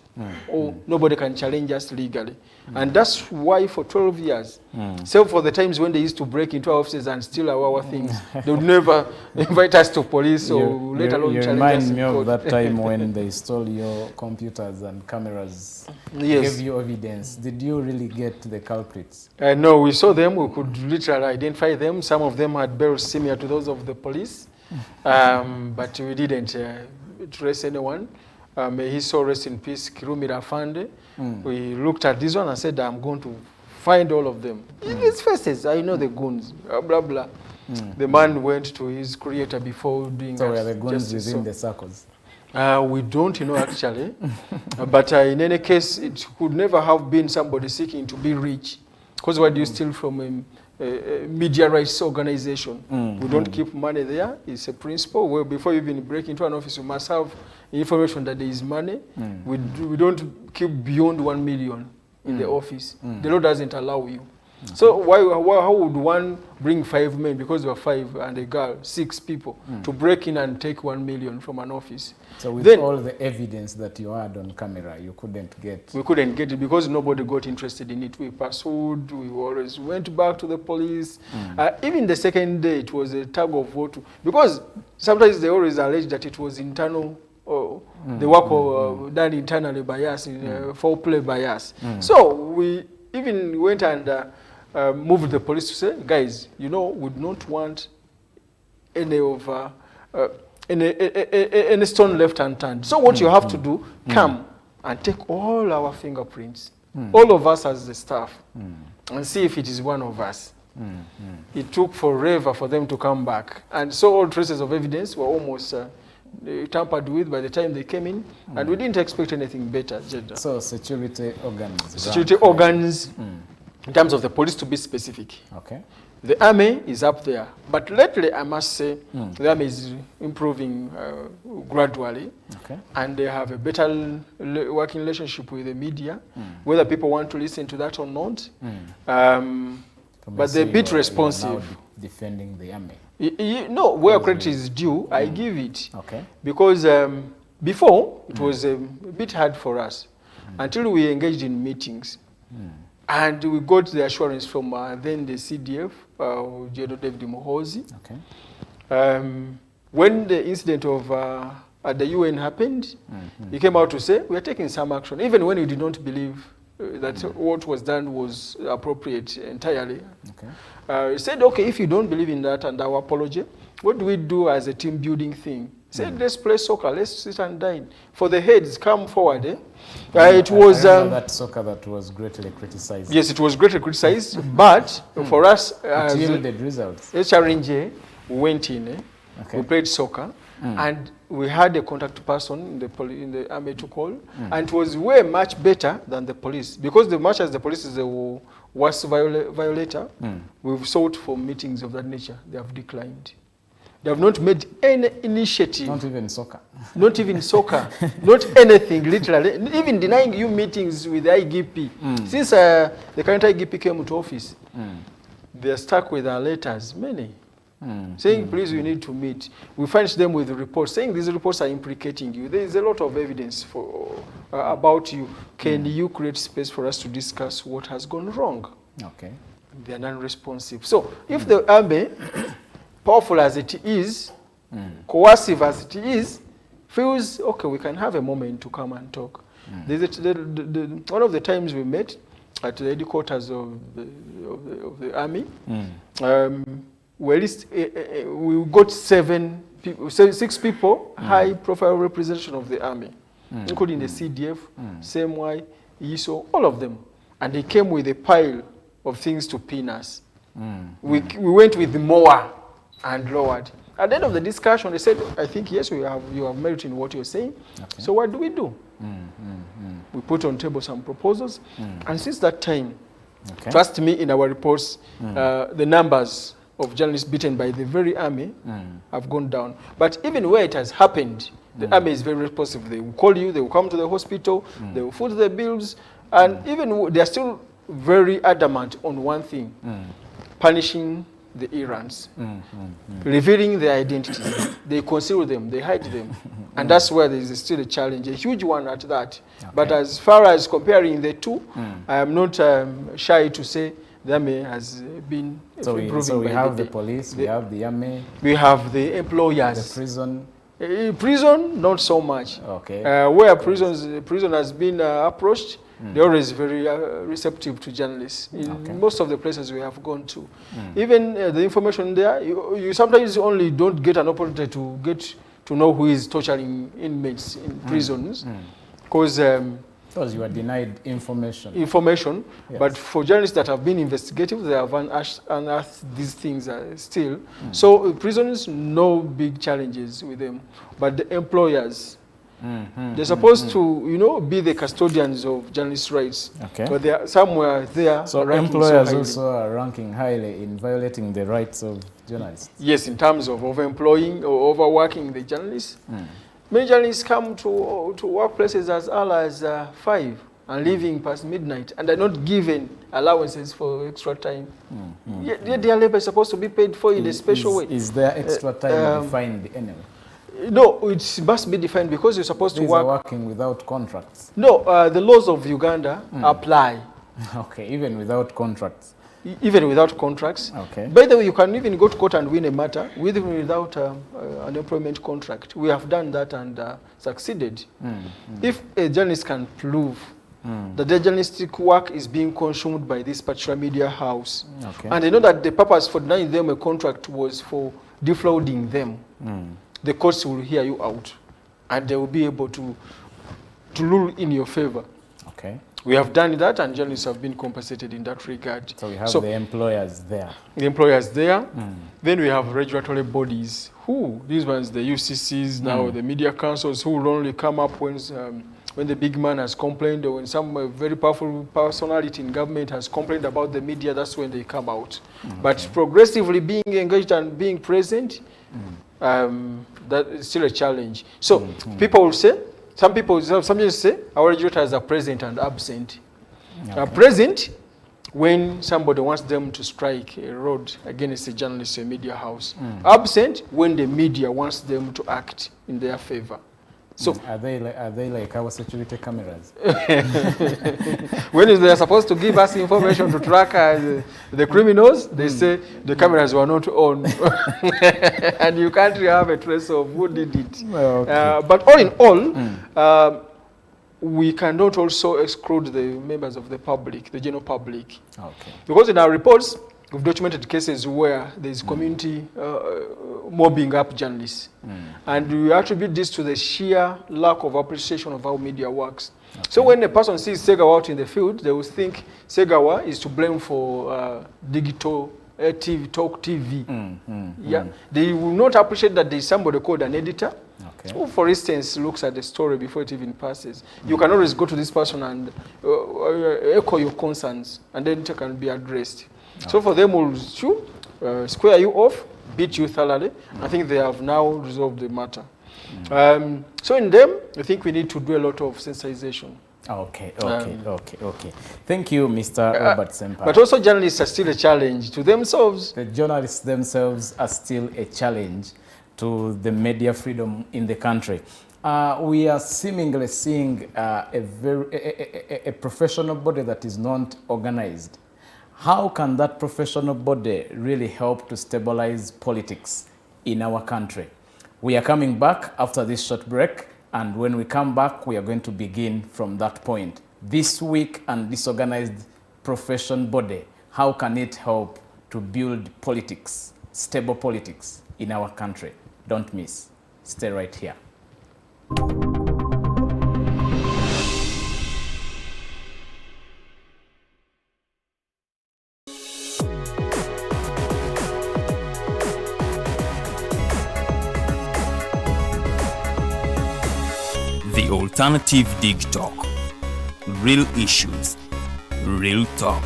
or nobody can challenge us legally. And that's why for 12 years, except for the times when they used to break into our offices and steal our things, they would never invite us to police or let alone challenge us in court. You remind me of that time when they stole your computers and cameras, gave you evidence. Did you really get the culprits? No, we saw them. We could literally identify them. Some of them had barrels similar to those of the police, but we didn't trace anyone. May his soul rest in peace, Kirumira Fande. We looked at this one and said, I'm going to find all of them. In his faces, I know the goons, blah, blah. The man went to his creator before doing that. So were the goons within the circles? We don't know actually. But in any case, it could never have been somebody seeking to be rich. Because what do you steal from a media rights organization? We don't keep money there. It's a principle where before you even break into an office, you must have information that there is money. We don't keep beyond 1 million in the office. The law doesn't allow you. So how would one bring 5 men, because there were 5 and a girl, 6 people, to break in and take 1 million from an office? So with then, all the evidence that you had on camera, you couldn't get... We couldn't get it because nobody got interested in it. We pursued, we always went back to the police. Even the second day, it was a tug of war. Because sometimes they always allege that it was internal, the work done internally by us, foul play by us. So we even went and moved the police to say, guys, you know, we do not want any of any stone left unturned. So what you have to do, come and take all our fingerprints, all of us as the staff, and see if it is one of us. It took forever for them to come back. And so all traces of evidence were almost tampered with by the time they came in, and we didn't expect anything better. So security organs. Security organs, in terms of the police, to be specific. Okay. The army is up there, but lately I must say the army is improving gradually, and they have a better working relationship with the media, whether people want to listen to that or not. But they're a bit responsive. You are now defending the army. No, where credit is due, I give it. Okay. Because before, it was a bit hard for us until we engaged in meetings. And we got the assurance from then the CDF, General David Muhoozi. Okay. When the incident of at the UN happened, he came out to say, we are taking some action, even when we did not believe that what was done was appropriate entirely. Okay. He said, okay, if you don't believe in that and our apology, what do we do as a team building thing? He said, let's play soccer, let's sit and dine. For the heads, come forward. It was I remember that soccer that was greatly criticized. Yes, it was greatly criticized, but for us, it yielded results. HRNJ went in, Okay. we played soccer, and we had a contact person in the army to call, and it was way much better than the police, because the much as the police is the worst violator, we've sought for meetings of that nature. They have declined. They have not made any initiative. Not even soccer. Not even soccer. Not anything, literally. Even denying you meetings with the IGP. Since the current IGP came to office, they are stuck with our letters, many. Saying, please, you need to meet. We furnish them with reports, saying these reports are implicating you. There is a lot of evidence for about you. Can you create space for us to discuss what has gone wrong? Okay. They are non-responsive. So if the army, powerful as it is, coercive as it is, feels, okay, we can have a moment to come and talk. One of the times we met at the headquarters of the army, we got 6 people, high-profile representation of the army, including the CDF, CMY, ISO, all of them. And they came with a pile of things to pin us. We went with the mower and lowered. At the end of the discussion, they said, I think, yes, you have merit in what you're saying. Okay. So what do we do? We put on table some proposals. And since that time, trust me, in our reports, the numbers of journalists beaten by the very army have gone down. But even where it has happened, the army is very responsive. They will call you, they will come to the hospital, they will foot the bills, and even they are still very adamant on one thing, punishing the errants, revealing their identities. They conceal them, they hide them. And that's where there is still a challenge, a huge one at that. Okay. But as far as comparing the two, I am not shy to say the army has been improving. So we have the police, we have the army. We have the employers. The prison. Prison, not so much. Okay. Where prison has been approached, they're always very receptive to journalists in most of the places we have gone to. Even the information there, you sometimes only don't get an opportunity to get to know who is torturing inmates in prisons, because you are denied information. Yes. But for journalists that have been investigative, they have unearthed these things still. So prisons, no big challenges with them. But the employers, they're supposed to, be the custodians of journalists' rights. Okay. But they are somewhere there. So employers also are ranking highly in violating the rights of journalists. Yes, in terms of overemploying or overworking the journalists. Many journalists come to workplaces as early as 5 and leaving past midnight, and are not given allowances for extra time. Yet their labor is supposed to be paid for in a special way. Is there extra time defined anyway? No, it must be defined because you're supposed to work. Working without contracts. No, the laws of Uganda apply. Okay, even without contracts. Even without contracts. Okay. By the way, you can even go to court and win a matter without an employment contract. We have done that and succeeded. If a journalist can prove that the journalistic work is being consumed by this particular media house, and they know that the purpose for denying them a contract was for defrauding them, the courts will hear you out, and they will be able to rule in your favor. Okay. We have done that, and journalists have been compensated in that regard. So we have the employers there. The employers there. Then we have regulatory bodies. These ones, the UCCs now, the media councils, who will only come up when the big man has complained, or when some very powerful personality in government has complained about the media. That's when they come out. But progressively being engaged and being present, that is still a challenge. So people will say, some people say, our regulators are present and absent. Present when somebody wants them to strike a road against a journalist or a media house. Absent when the media wants them to act in their favor. So are they like our security cameras? When they are supposed to give us information to track the criminals, they say the cameras were not on, and you can't really have a trace of who did it. But all in all, we cannot also exclude the members of the public, the general public, because in our reports we've documented cases where there is community mobbing up journalists. And we attribute this to the sheer lack of appreciation of how media works. So when a person sees Segawa out in the field, they will think Segawa is to blame for digital TV, talk TV. They will not appreciate that there is somebody called an editor, who, for instance, looks at the story before it even passes. You can always go to this person and echo your concerns, and then it can be addressed. So for them, we'll square you off, beat you thoroughly. I think they have now resolved the matter. So in them, I think we need to do a lot of sensitization. Okay. Thank you, Mr. Robert Ssempala. But also journalists are still a challenge to themselves. The journalists themselves are still a challenge to the media freedom in the country. We are seemingly seeing a professional body that is not organized. How can that professional body really help to stabilize politics in our country? We are coming back after this short break, and when we come back, we are going to begin from that point. This weak and disorganized profession body, how can it help to build politics, stable politics in our country? Don't miss. Stay right here. The Alternative Dig Talk. Real issues, real talk.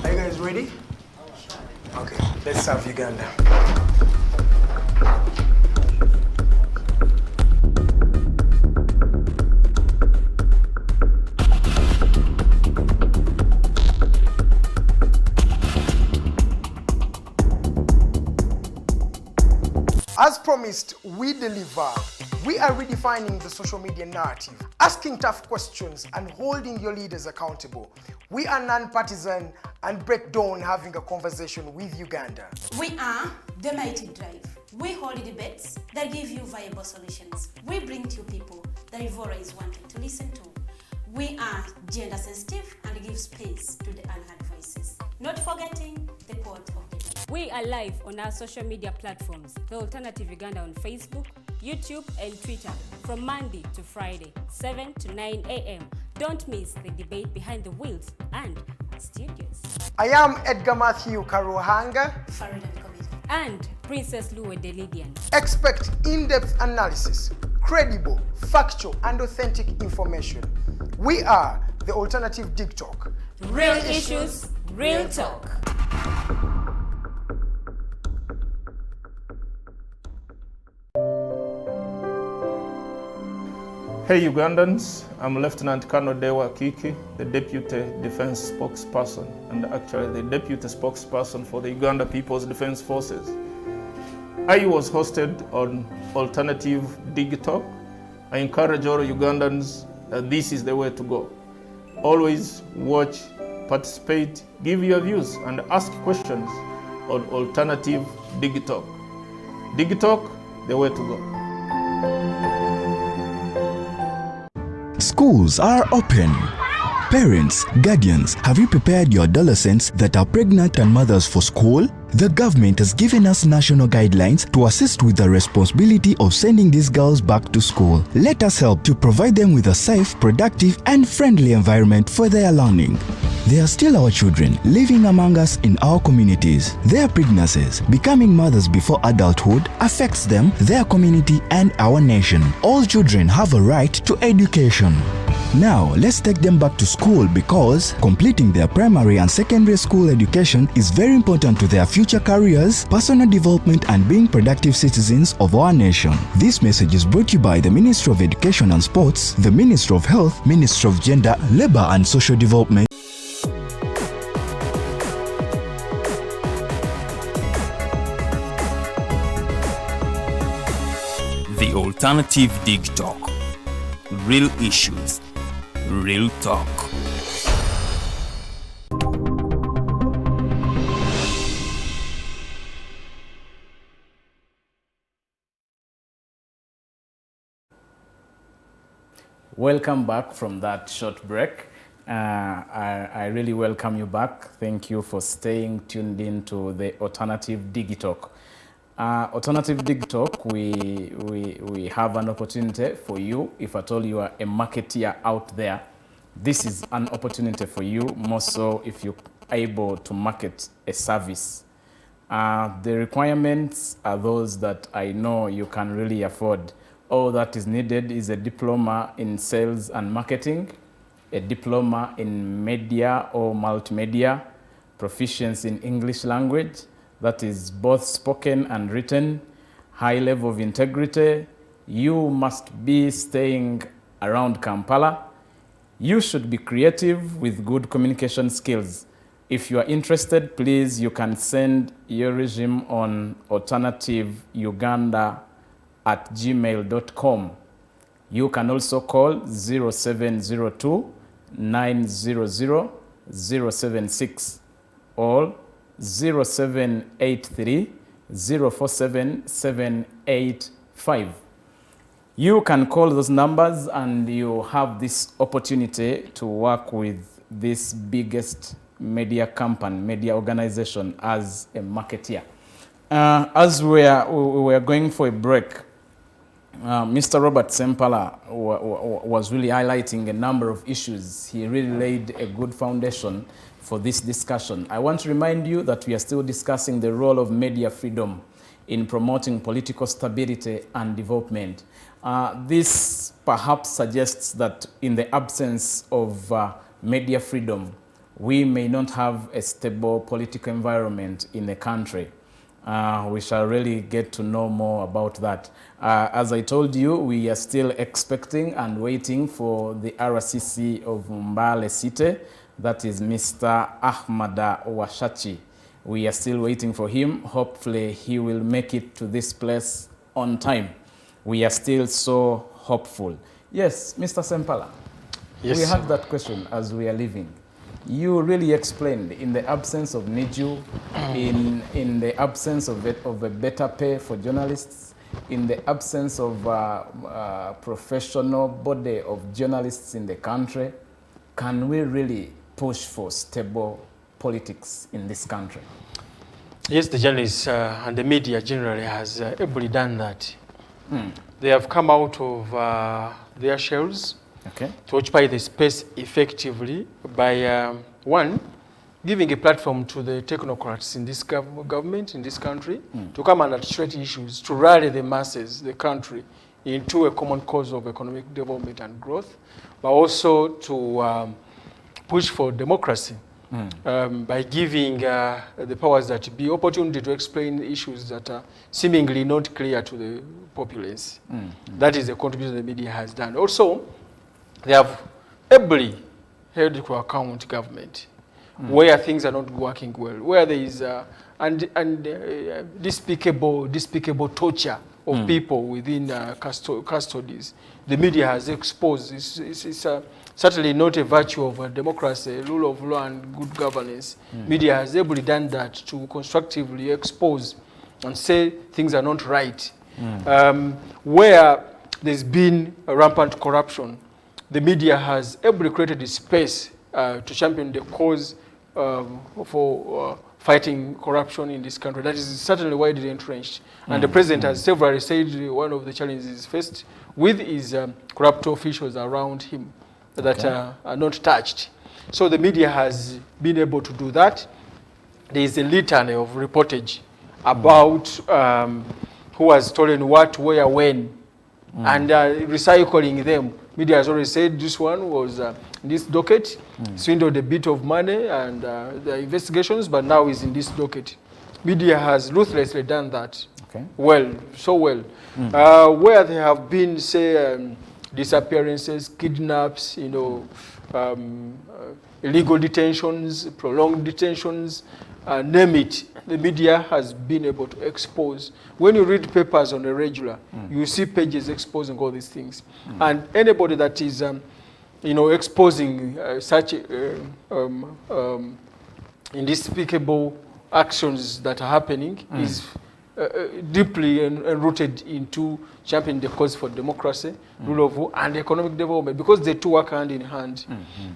Are you guys ready? Okay, let's serve Uganda. As promised, we deliver. We are redefining the social media narrative, asking tough questions and holding your leaders accountable. We are non-partisan and break down having a conversation with Uganda. We are the Mighty Drive. We hold debates that give you viable solutions. We bring to you people that Ivora is wanting to listen to. We are gender sensitive and give space to the unheard voices. Not forgetting the quote of the day. We are live on our social media platforms, The Alternative Uganda on Facebook, YouTube and Twitter from Monday to Friday, 7 to 9 a.m. Don't miss the debate behind the wheels and studios. I am Edgar Matthew Karuhanga and Princess Luwe Delidian. Expect in-depth analysis, credible, factual and authentic information. We are the Alternative Dig Talk. Real issues, real talk. Hey Ugandans, I'm Lieutenant Colonel Dewa Kiki, the Deputy Defense Spokesperson and actually the Deputy Spokesperson for the Uganda People's Defense Forces. I was hosted on Alternative Dig Talk. I encourage all Ugandans that this is the way to go. Always watch, participate, give your views and ask questions on Alternative Dig Talk. Dig Talk, the way to go. Schools are open. Parents, guardians, have you prepared your adolescents that are pregnant and mothers for school? The government has given us national guidelines to assist with the responsibility of sending these girls back to school. Let us help to provide them with a safe, productive, and friendly environment for their learning. They are still our children living among us in our communities. Their pregnancies, becoming mothers before adulthood, affects them, their community, and our nation. All children have a right to education. Now, let's take them back to school because completing their primary and secondary school education is very important to their future careers, personal development, and being productive citizens of our nation. This message is brought to you by the Ministry of Education and Sports, the Ministry of Health, Ministry of Gender, Labor and Social Development. The Alternative Dig Talk. Real issues. Real talk. Welcome back from that short break. I really welcome you back. Thank you for staying tuned in to the Alternative Dig Talk. Alternative Dig Talk, we have an opportunity for you. If at all you are a marketeer out there, this is an opportunity for you, more so if you're able to market a service. The requirements are those that I know you can really afford. All that is needed is a diploma in sales and marketing, a diploma in media or multimedia, proficiency in English language, that is both spoken and written, high level of integrity. You must be staying around Kampala. You should be creative with good communication skills. If you are interested, please, you can send your resume on alternativeuganda@gmail.com. You can also call 0702 900 076 or 0783 047 785. You can call those numbers and you have this opportunity to work with this biggest media company, media organization as a marketeer. As we were going for a break, Mr. Robert Ssempala was really highlighting a number of issues. He really laid a good foundation for this discussion. I want to remind you that we are still discussing the role of media freedom in promoting political stability and development. This perhaps suggests that in the absence of media freedom, we may not have a stable political environment in the country. We shall really get to know more about that. As I told you, we are still expecting and waiting for the RCC of Mbale City. That is Mr. Ahmada Washachi. We are still waiting for him. Hopefully he will make it to this place on time. We are still so hopeful. Yes, Mr. Ssempala. Yes, we had that question as we are leaving. You really explained in the absence of NIJU, in the absence of a better pay for journalists, in the absence of a professional body of journalists in the country, can we really push for stable politics in this country? Yes, the journalists and the media generally has ably done that. They have come out of their shells to occupy the space effectively by, one, giving a platform to the technocrats in this government, in this country, to come and articulate issues, to rally the masses, the country, into a common cause of economic development and growth, but also to push for democracy by giving the powers that be opportunity to explain issues that are seemingly not clear to the populace. That is the contribution the media has done. Also, they have ably held to account government where things are not working well, where there is despicable torture of people within custodies. The media has exposed. It's certainly not a virtue of democracy, rule of law, and good governance. Media has ably done that to constructively expose and say things are not right. Where there's been a rampant corruption, the media has ably created a space to champion the cause for fighting corruption in this country. That is certainly widely entrenched. And the president has severally said one of the challenges faced with is corrupt officials around him that are not touched. So the media has been able to do that. There is a litany of reportage about who has stolen what, where, when, and recycling them. Media has already said this one was this docket, swindled a bit of money and the investigations, but now is in this docket. Media has ruthlessly done that. Well, so well. Where there have been, say, disappearances, kidnaps, you know, illegal detentions, prolonged detentions, name it, the media has been able to expose. When you read papers on a regular, you see pages exposing all these things. And anybody that is, you know, exposing such unspeakable actions that are happening is deeply rooted into championing the cause for democracy, rule of law, and economic development, because the two work hand in hand.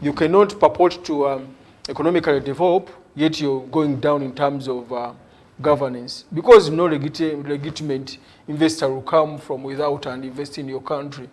You cannot purport to economically develop, yet you're going down in terms of governance, because no legitimate investor will come from without and invest in your country.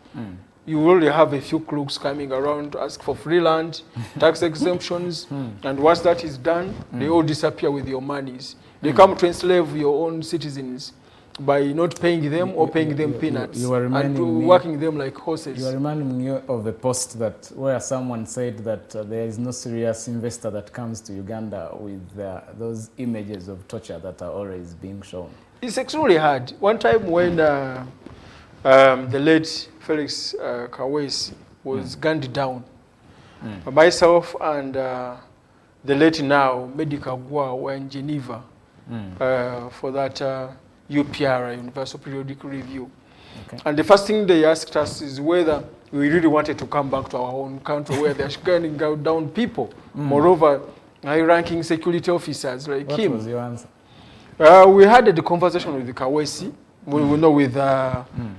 You already have a few crooks coming around to ask for free land, tax exemptions, and once that is done, they all disappear with your monies. They come to enslave your own citizens by not paying them or paying them peanuts and working them like horses. You are reminding me of a post that where someone said that there is no serious investor that comes to Uganda with those images of torture that are always being shown. It's extremely hard. One time when the late Felix Kawesi was gunned down, myself and the late now Medical Gwa were in Geneva for that UPR, Universal Periodic Review. And the first thing they asked us is whether we really wanted to come back to our own country where they're gunning down people. Moreover, high-ranking security officers like him. What was your answer? We had the conversation with the Kawesi, we know with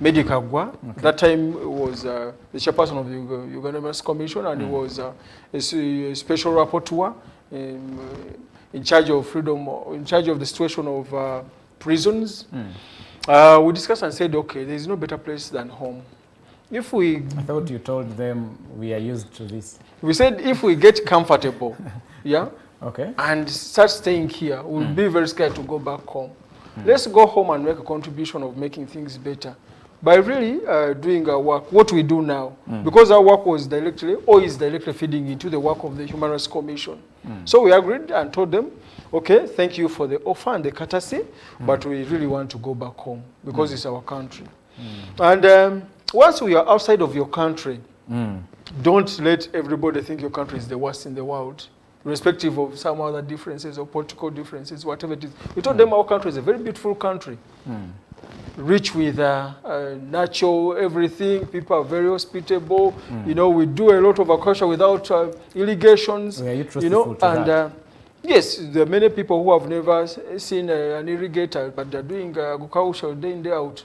Medical Gwa. That time it was the chairperson of the Uganda Commission, and he was a special rapporteur in charge of freedom, in charge of the situation of prisons. We discussed and said, okay, there is no better place than home. If we... I thought you told them we are used to this. We said if we get comfortable, and start staying here, we'll be very scared to go back home. Let's go home and make a contribution of making things better by really doing our work, what we do now, because our work was directly or is directly feeding into the work of the Human Rights Commission. So we agreed and told them, okay, thank you for the offer and the courtesy, but we really want to go back home because it's our country. And once we are outside of your country, don't let everybody think your country is the worst in the world, irrespective of some other differences or political differences, whatever it is. We told them our country is a very beautiful country, rich with natural everything. People are very hospitable. You know, we do a lot of agriculture without irrigations. Are you truthful to that? Yes, there are many people who have never seen an irrigator, but they're doing agriculture day in, day out.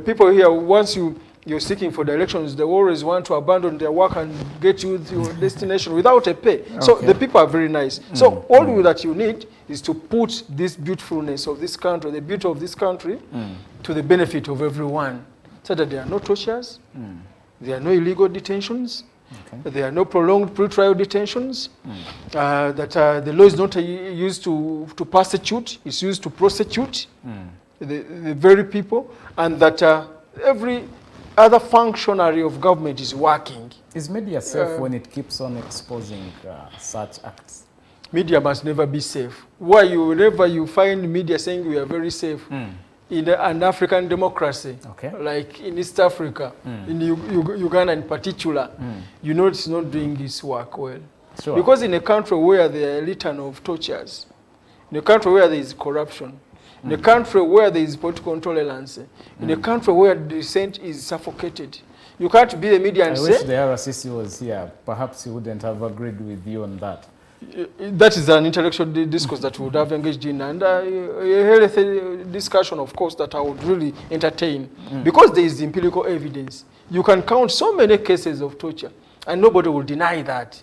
People here, once you're seeking for directions, they always want to abandon their work and get you to your destination without a pay. So the people are very nice. So all that you need is to put this beautifulness of this country, the beauty of this country, to the benefit of everyone, so that there are no tortures, there are no illegal detentions, there are no prolonged pre-trial detentions, that the law is not used to persecute, it's used to prosecute the very people, and that every other functionary of government is working. Is media safe when it keeps on exposing such acts? Media must never be safe. Whenever you find media saying we are very safe, in an African democracy, like in East Africa, in Uganda in particular, you know it's not doing its work well. Because in a country where there are a litany of tortures, in a country where there is corruption, in a country where there is political intolerance, in a country where dissent is suffocated, you can't be a media and say... I wish the RCC was here. Perhaps he wouldn't have agreed with you on that. That is an intellectual discourse that we would have engaged in, and a healthy discussion, of course, that I would really entertain. Because there is empirical evidence. You can count so many cases of torture. and nobody will deny that.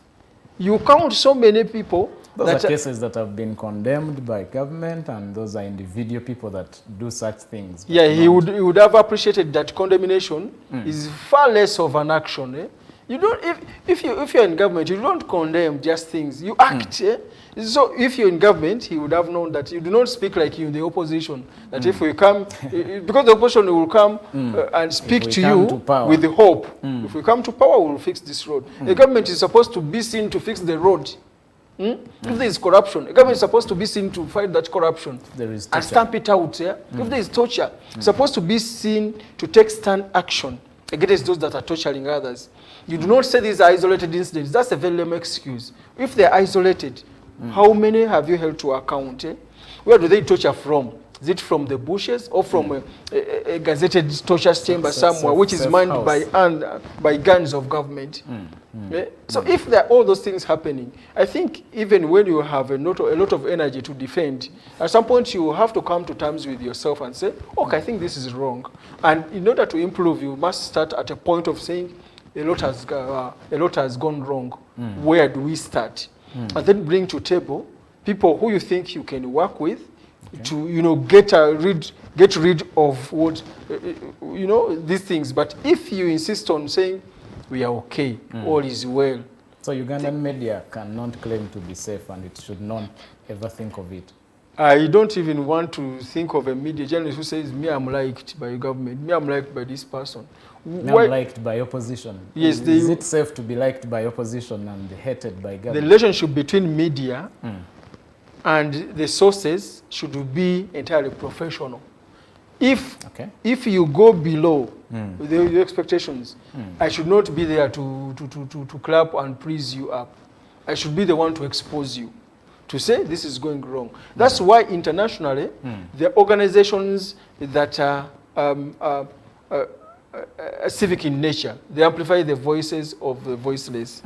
You count so many people. Those are cases that have been condemned by government, and those are individual people that do such things. Yeah, he would have appreciated that condemnation is far less of an action. Eh? You don't, if you're in government, you don't condemn just things. You act. Eh? So if you're in government, he would have known that you do not speak like you in the opposition. That if we come, because the opposition will come and speak to you with the hope. If we come to power, we will fix this road. The government is supposed to be seen to fix the road. If there is corruption, the government is supposed to be seen to fight that corruption and stamp it out. Yeah? If there is torture, it's supposed to be seen to take stand action against those that are torturing others. You do not say these are isolated incidents. That's a very lame excuse. If they're isolated, how many have you held to account? Eh? Where do they torture from? Is it from the bushes or from a gazetted torture chamber somewhere, which is manned by guns of government? So if there are all those things happening, I think even when you have a lot of energy to defend, at some point you have to come to terms with yourself and say, okay, I think this is wrong. And in order to improve, you must start at a point of saying, a lot has gone wrong. Where do we start? And then bring to table people who you think you can work with to, get rid of what, these things. But if you insist on saying, we are okay, all is well. So Ugandan media cannot claim to be safe, and it should not ever think of it. I don't even want to think of a media journalist who says, me, I'm liked by government, me, I'm liked by this person. Me, I'm liked by opposition. Yes, is it safe to be liked by opposition and hated by government? The relationship between media and the sources should be entirely professional. If you go below your expectations, I should not be there to clap and praise you up. I should be the one to expose you, to say this is going wrong. That's why internationally, the organizations that are civic in nature, they amplify the voices of the voiceless.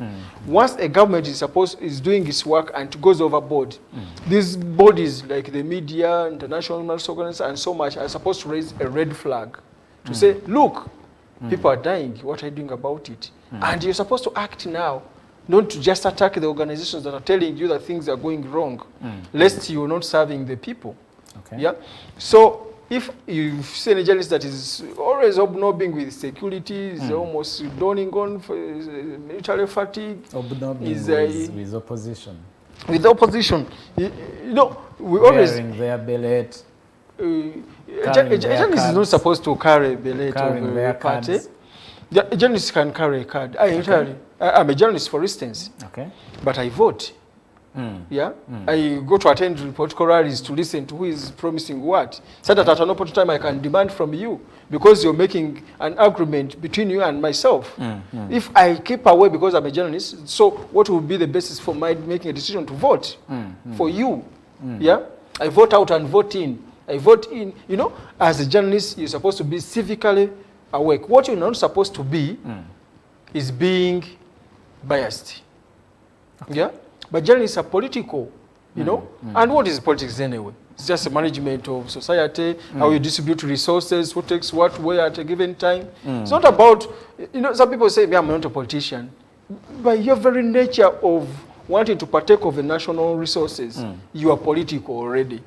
Once a government is doing its work and goes overboard, these bodies like the media, international organizations, and so much are supposed to raise a red flag to say, look, people are dying. What are you doing about it? And you're supposed to act now. Not to just attack the organizations that are telling you that things are going wrong, lest you're not serving the people. Yeah. So if you see a journalist that is always hobnobbing with security, is almost dawning on for military fatigue, with opposition. With opposition, we always wearing their beret. A journalist is not supposed to carry a beret of a party. A journalist can carry a card. I'm a journalist, for instance, but I vote. I go to attend political rallies to listen to who is promising what, so that at an opportune time I can demand from you, because you're making an agreement between you and myself. If I keep away because I'm a journalist, so what will be the basis for my making a decision to vote for you? I vote out and vote in. I vote in. As a journalist, you're supposed to be civically awake. What you're not supposed to be is being biased. But journalists are political, And what is politics anyway? It's just a management of society, how you distribute resources, who takes what, where at a given time. It's not about, some people say, I'm not a politician. By your very nature of wanting to partake of the national resources, you are political already.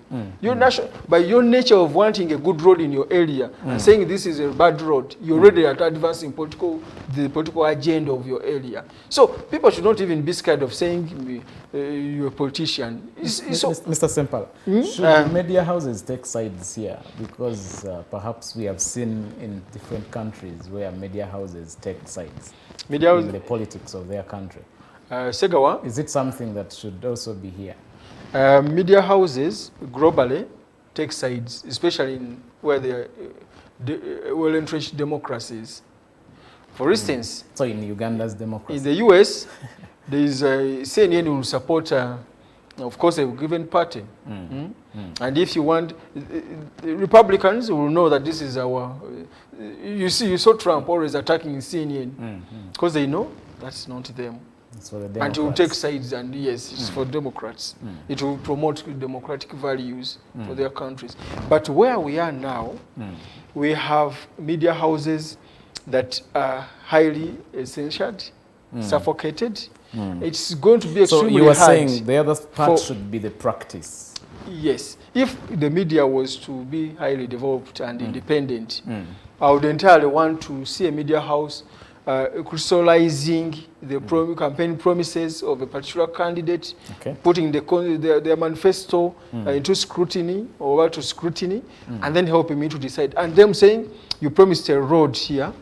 By your nature of wanting a good road in your area and saying this is a bad road, you're already advancing the political agenda of your area. So people should not even be scared of saying you're a politician. Mr. Ssempala, should media houses take sides here? Because perhaps we have seen in different countries where media houses take sides in the politics of their country. Segawa, is it something that should also be here? Media houses globally take sides, especially in where they are well-entrenched democracies. For instance, so in Uganda's democracy, in the US, there is a CNN will support, of course, a given party. And if you want, the Republicans will know that this is our. You saw Trump always attacking CNN because they know that's not them. And it will take sides, and yes, it's for Democrats. It will promote democratic values for their countries. But where we are now, we have media houses that are highly censored, suffocated. It's going to be extremely So you are hard. saying the other part should be the practice. Yes. If the media was to be highly developed and independent, I would entirely want to see a media house crystallizing the campaign promises of a particular candidate, putting their manifesto into scrutiny or to scrutiny, and then helping me to decide. And them saying, you promised a road here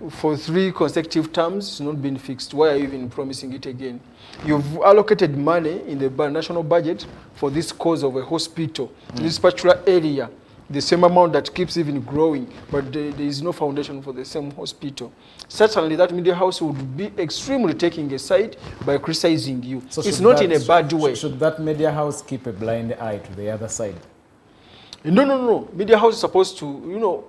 for 3 consecutive terms, it's not been fixed. Why are you even promising it again? You've allocated money in the national budget for this cause of a hospital, in this particular area, the same amount that keeps even growing, but there is no foundation for the same hospital. Certainly that media house would be extremely taking a side by criticizing you. So it's not in a bad way. Should that media house keep a blind eye to the other side? No. Media house is supposed to, you know,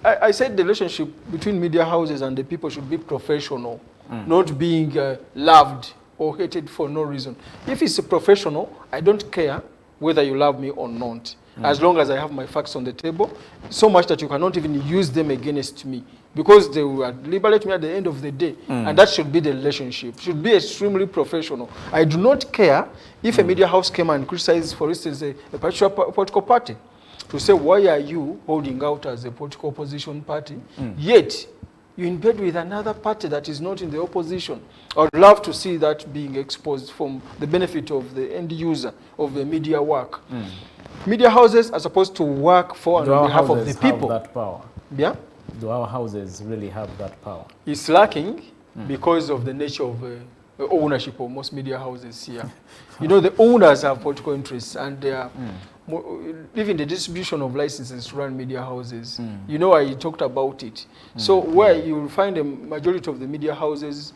I said the relationship between media houses and the people should be professional, not being loved or hated for no reason. If it's a professional, I don't care whether you love me or not, as long as I have my facts on the table, so much that you cannot even use them against me, because they will liberate me at the end of the day. And that should be the relationship. Should be extremely professional. I do not care if a media house came and criticized, for instance, a particular political party, to say, why are you holding out as a political opposition party, yet you're in bed with another party that is not in the opposition? I would love to see that being exposed from the benefit of the end user of the media work. Media houses are supposed to work for and on behalf of the people. Have that power? Yeah? Do our houses really have that power? It's lacking because of the nature of ownership of most media houses here. You know, the owners have political interests, and they are even the distribution of licenses to run media houses. You know, I talked about it. So where you will find a majority of the media houses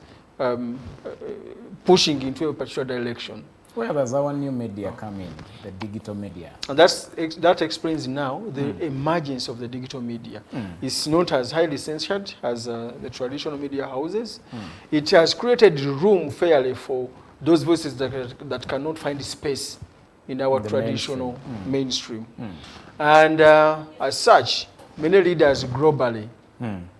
pushing into a particular direction. Where does our new media come in, the digital media? And that explains now the emergence of the digital media. It's not as highly censored as the traditional media houses. It has created room fairly for those voices that cannot find space in our traditional mainstream. And as such, many leaders globally,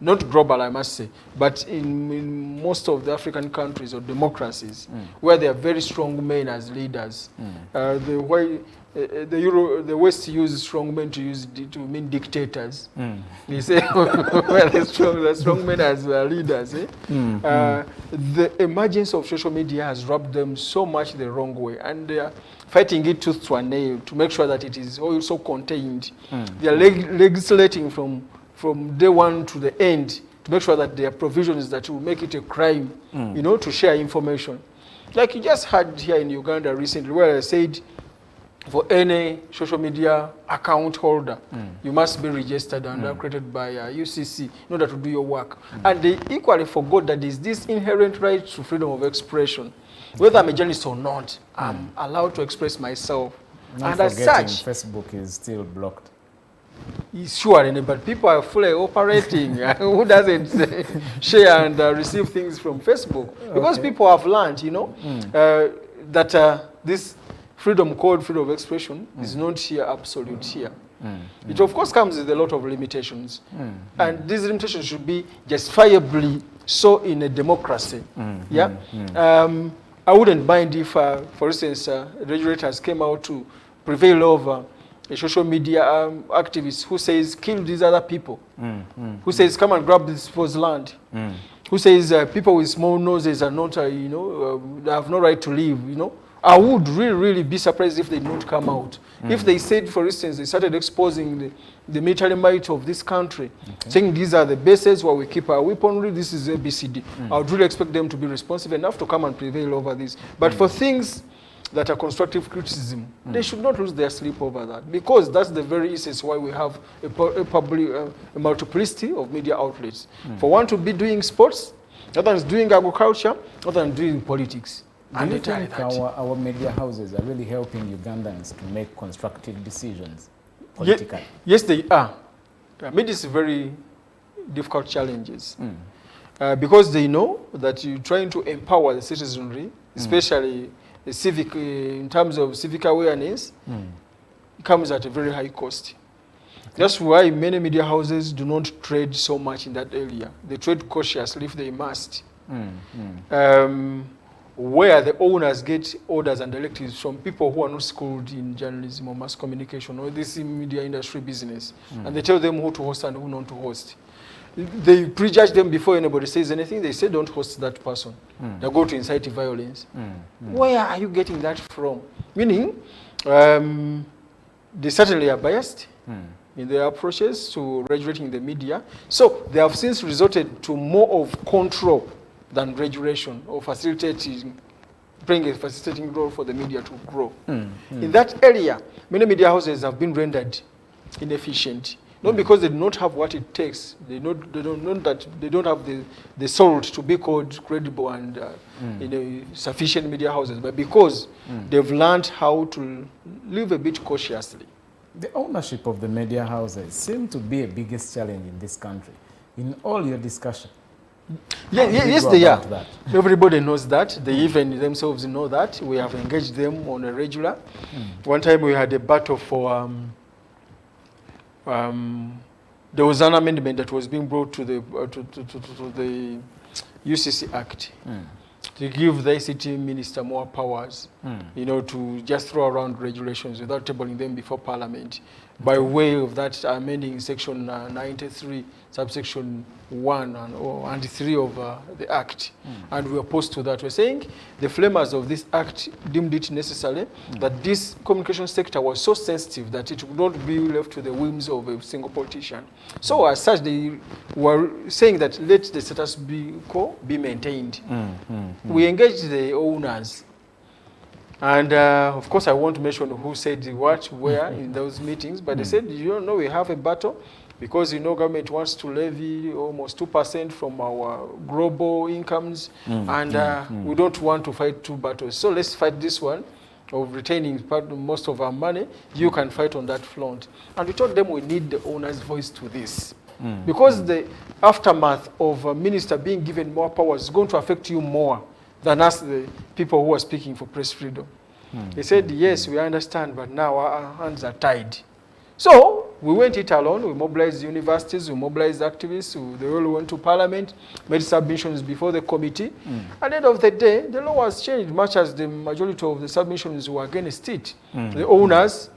not global, I must say, but in most of the African countries or democracies, where there are very strong men as leaders, the West uses strong men to mean dictators. You say, well, the strong men as leaders. The emergence of social media has rubbed them so much the wrong way, and they are fighting it tooth to nail to make sure that it is also contained. They are legislating from day one to the end to make sure that there are provisions that will make it a crime, you know, to share information. Like you just had here in Uganda recently, where I said, for any social media account holder, you must be registered and accredited by UCC in order to do your work. And they equally forgot that there is this inherent right to freedom of expression. Whether I'm a journalist or not, I'm allowed to express myself. Not and as such, Facebook is still blocked. Sure, but people are fully operating. Who doesn't share and receive things from Facebook? Because people have learned, you know, that this freedom called freedom of expression is not here absolute here. It of course comes with a lot of limitations. And these limitations should be justifiably so in a democracy. I wouldn't mind if, for instance, regulators came out to prevail over a social media activist who says, kill these other people, who says, come and grab this people's land, who says people with small noses are not, you know, they have no right to live, you know. I would really be surprised if they don't come out. If they said, for instance, they started exposing the military might of this country, saying these are the bases where we keep our weaponry, this is ABCD, I would really expect them to be responsive enough to come and prevail over this. But for things that are constructive criticism, they should not lose their sleep over that, because that's the very essence why we have a multiplicity of media outlets. For one to be doing sports, other is doing agriculture, other than doing politics. Do you think our media houses are really helping Ugandans to make constructive decisions politically? Yes, they are. Amid these very difficult challenges, because they know that you're trying to empower the citizenry, especially the civic, in terms of civic awareness, it comes at a very high cost. That's why many media houses do not trade so much in that area. They trade cautiously if they must. where the owners get orders and directives from people who are not schooled in journalism or mass communication or this media industry business. And they tell them who to host and who not to host. They prejudge them before anybody says anything. They say, don't host that person. They go to incite violence. Where are you getting that from? Meaning, they certainly are biased in their approaches to regulating the media. So they have since resorted to more of control than regulation or facilitating, playing a facilitating role for the media to grow. In that area, many media houses have been rendered inefficient. Not because they do not have what it takes, they don't know that they don't have the salt to be called credible and sufficient media houses, but because they've learned how to live a bit cautiously. The ownership of the media houses seem to be a biggest challenge in this country. In all your discussion, yes, they are. That? Everybody knows that. They even themselves know that. We have engaged them on a regular. One time we had a battle for. There was an amendment that was being brought to the UCC Act to give the ICT minister more powers, you know, to just throw around regulations without tabling them before Parliament. By way of that amending Section 93, subsection 1 and 3 of the Act. And we are opposed to that. We're saying the framers of this Act deemed it necessary that this communication sector was so sensitive that it would not be left to the whims of a single politician. So as such, they were saying that let the status quo be maintained. We engaged the owners. And of course, I won't mention who said what, where in those meetings, but they said, you don't know, we have a battle because, you know, government wants to levy almost 2% from our global incomes, and we don't want to fight two battles. So let's fight this one of retaining most of our money. You can fight on that front. And we told them we need the owner's voice to this. Because the aftermath of a minister being given more powers is going to affect you more than us, the people who are speaking for press freedom. They said, yes, we understand, but now our hands are tied. So we went it alone. We mobilized universities, we mobilized activists, they all went to Parliament, made submissions before the committee. At the end of the day, the law was changed, much as the majority of the submissions were against it. The owners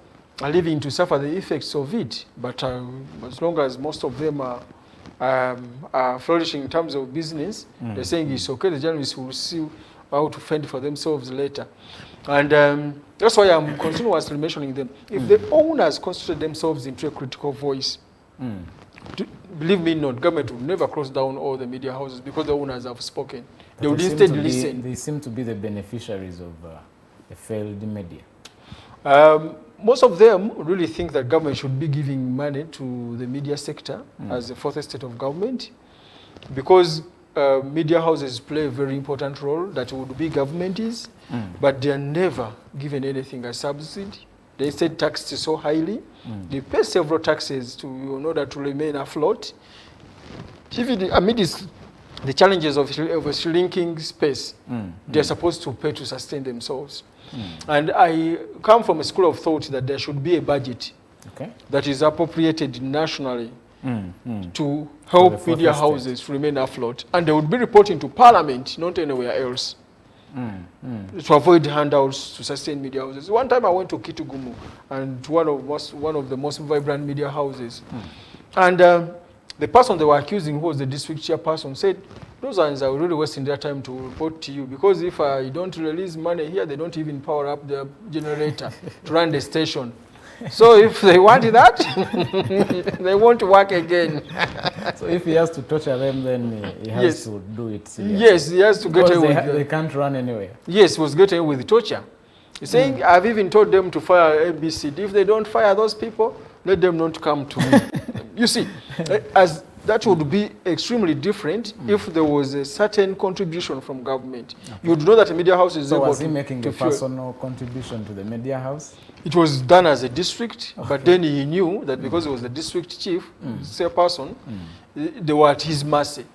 are living to suffer the effects of it, but as long as most of them are flourishing in terms of business, they're saying it's okay, the journalists will see how to fend for themselves later. And that's why I'm continuously mentioning them. If the owners constitute themselves into a critical voice, believe me not, government will never close down all the media houses because the owners have spoken. They would instead listen. They seem to be the beneficiaries of a failed media. Most of them really think that government should be giving money to the media sector as the fourth estate of government, because media houses play a very important role that would be government is, but they are never given anything as subsidy. They instead taxed so highly. They pay several taxes in order to remain afloat. Even amidst the challenges of a shrinking space, they're supposed to pay to sustain themselves. And I come from a school of thought that there should be a budget that is appropriated nationally to help media houses to remain afloat. And they would be reporting to Parliament, not anywhere else, to avoid handouts to sustain media houses. One time I went to Kitugumu, and one of the most vibrant media houses. And the person they were accusing, who was the district chairperson, said, those ones are really wasting their time to report to you, because if I don't release money here, they don't even power up the generator to run the station. So if they want that, they won't work again. So if he has to torture them, then he has to do it seriously. Yes, he has to get away with they can't run anywhere. Yes, he was getting away with torture. He's saying, I've even told them to fire ABCD. If they don't fire those people, let them not come to me. You see, as that would be extremely different if there was a certain contribution from government. You would know that a media house is able to... So was he making a personal contribution to the media house? It was done as a district, but then he knew that because he was the district chief, chairperson, they were at his mercy.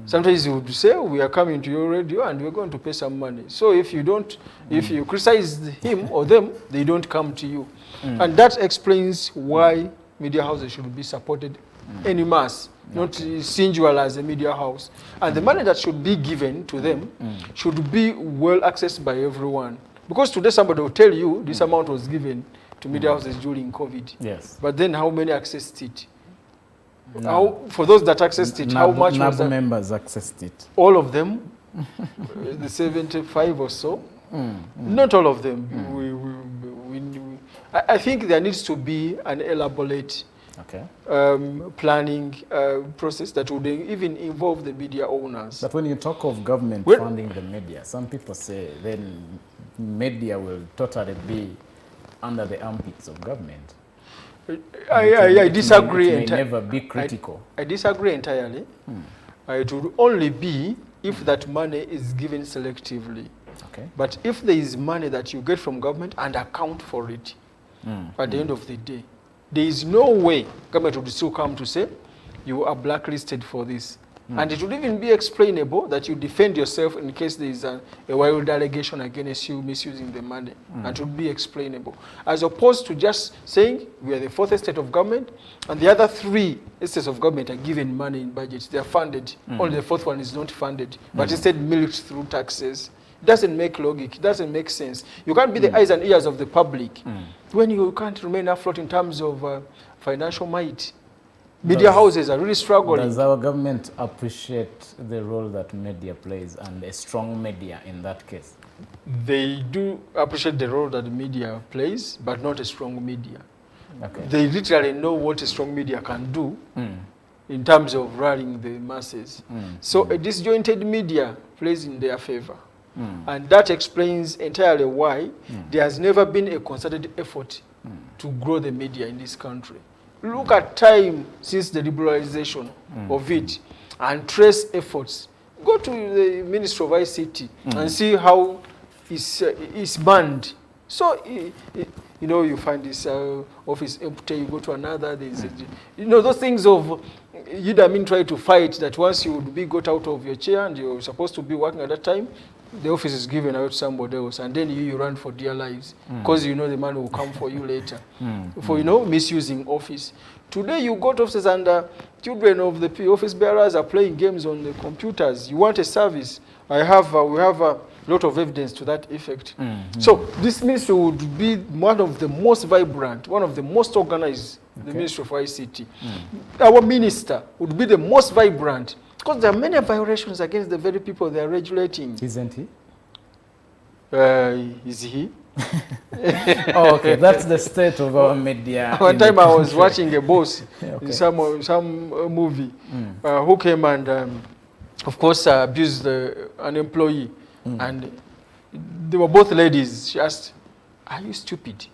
Sometimes he would say, we are coming to your radio and we're going to pay some money. So if you don't, if you criticize him or them, they don't come to you. And that explains why media houses should be supported en masse, not singular as a media house. And the money that should be given to them should be well accessed by everyone. Because today somebody will tell you this amount was given to media houses during COVID. Yes. But then how many accessed it? How, for those that accessed it, how much was that? members accessed it. All of them? The 75 or so? Not all of them. I think there needs to be an elaborate planning process that would even involve the media owners. But when you talk of government funding the media, some people say then media will totally be under the armpits of government. I disagree. It may never be critical. I disagree entirely. It would only be if that money is given selectively. Okay. But if there is money that you get from government and account for it, at the end of the day, there is no way government would still come to say, you are blacklisted for this. And it would even be explainable that you defend yourself in case there is a wild allegation against you misusing the money. And it would be explainable. As opposed to just saying, we are the fourth estate of government, and the other three estates of government are given money in budgets. They are funded. Only the fourth one is not funded, but instead milked through taxes. It doesn't make logic. It doesn't make sense. You can't be the eyes and ears of the public when you can't remain afloat in terms of financial might. Media houses are really struggling. Does our government appreciate the role that media plays and a strong media in that case? They do appreciate the role that the media plays, but not a strong media. Okay. They literally know what a strong media can do in terms of rallying the masses. So a disjointed media plays in their favor. And that explains entirely why there has never been a concerted effort to grow the media in this country. Look at time since the liberalization of it and trace efforts. Go to the Ministry of ICT and see how it's manned. So, you know, you find this office empty, you go to another, you know, those things of, you'd have been trying to fight that once you would be got out of your chair and you're supposed to be working at that time, the office is given out to somebody else, and then you run for dear lives because you know the man will come for you later for, you know, misusing office. Today you go to offices and children of the office bearers are playing games on the computers. You want a service. We have a lot of evidence to that effect. So this ministry would be one of the most vibrant, one of the most organized, the Ministry of ICT. Our minister would be the most vibrant, because there are many violations against the very people they are regulating. Isn't he? Is he? Oh, okay, that's the state of our media. One time I was watching a boss in some movie who came and, of course, abused an employee. And they were both ladies. She asked, "Are you stupid?"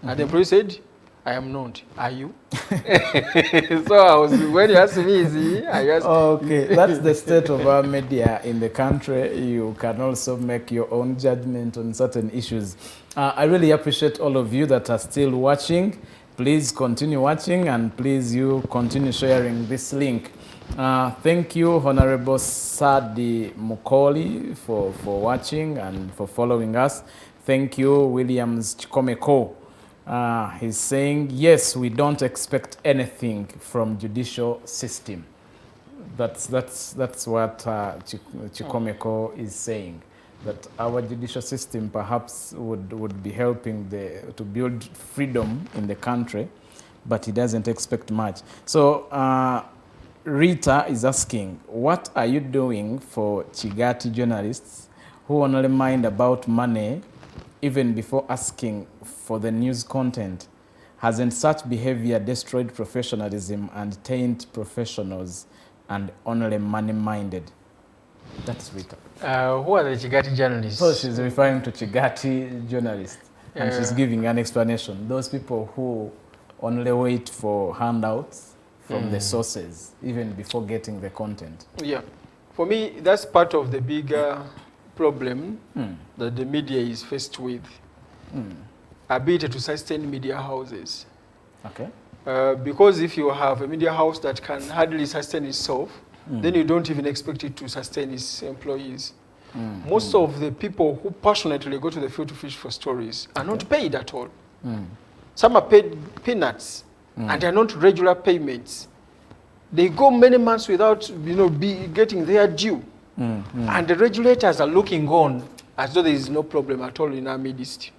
And the employee said, "I am not. Are you?" So when you asked me, is he? I asked. Okay, that's the state of our media in the country. You can also make your own judgment on certain issues. I really appreciate all of you that are still watching. Please continue watching, and please you continue sharing this link. Thank you, Honorable Sadi Mukoli, for watching and for following us. Thank you, Williams Chikomeko. He's saying, yes, we don't expect anything from judicial system. That's what Chikomeko is saying, that our judicial system perhaps would be helping to build freedom in the country, but he doesn't expect much. So Rita is asking, what are you doing for Chigati journalists who only mind about money even before asking for the news content? Hasn't such behavior destroyed professionalism and taint professionals and only money-minded? That's Rita. Who are the Chigati journalists? So she's referring to Chigati journalists, and she's giving an explanation. Those people who only wait for handouts from the sources, even before getting the content. Yeah. For me, that's part of the bigger problem that the media is faced with. Ability to sustain media houses. Okay. Because if you have a media house that can hardly sustain itself, then you don't even expect it to sustain its employees. Most of the people who passionately go to the field to fish for stories are not paid at all. Some are paid peanuts, and they are not regular payments. They go many months without, getting their due. And the regulators are looking on as though there is no problem at all in our midst.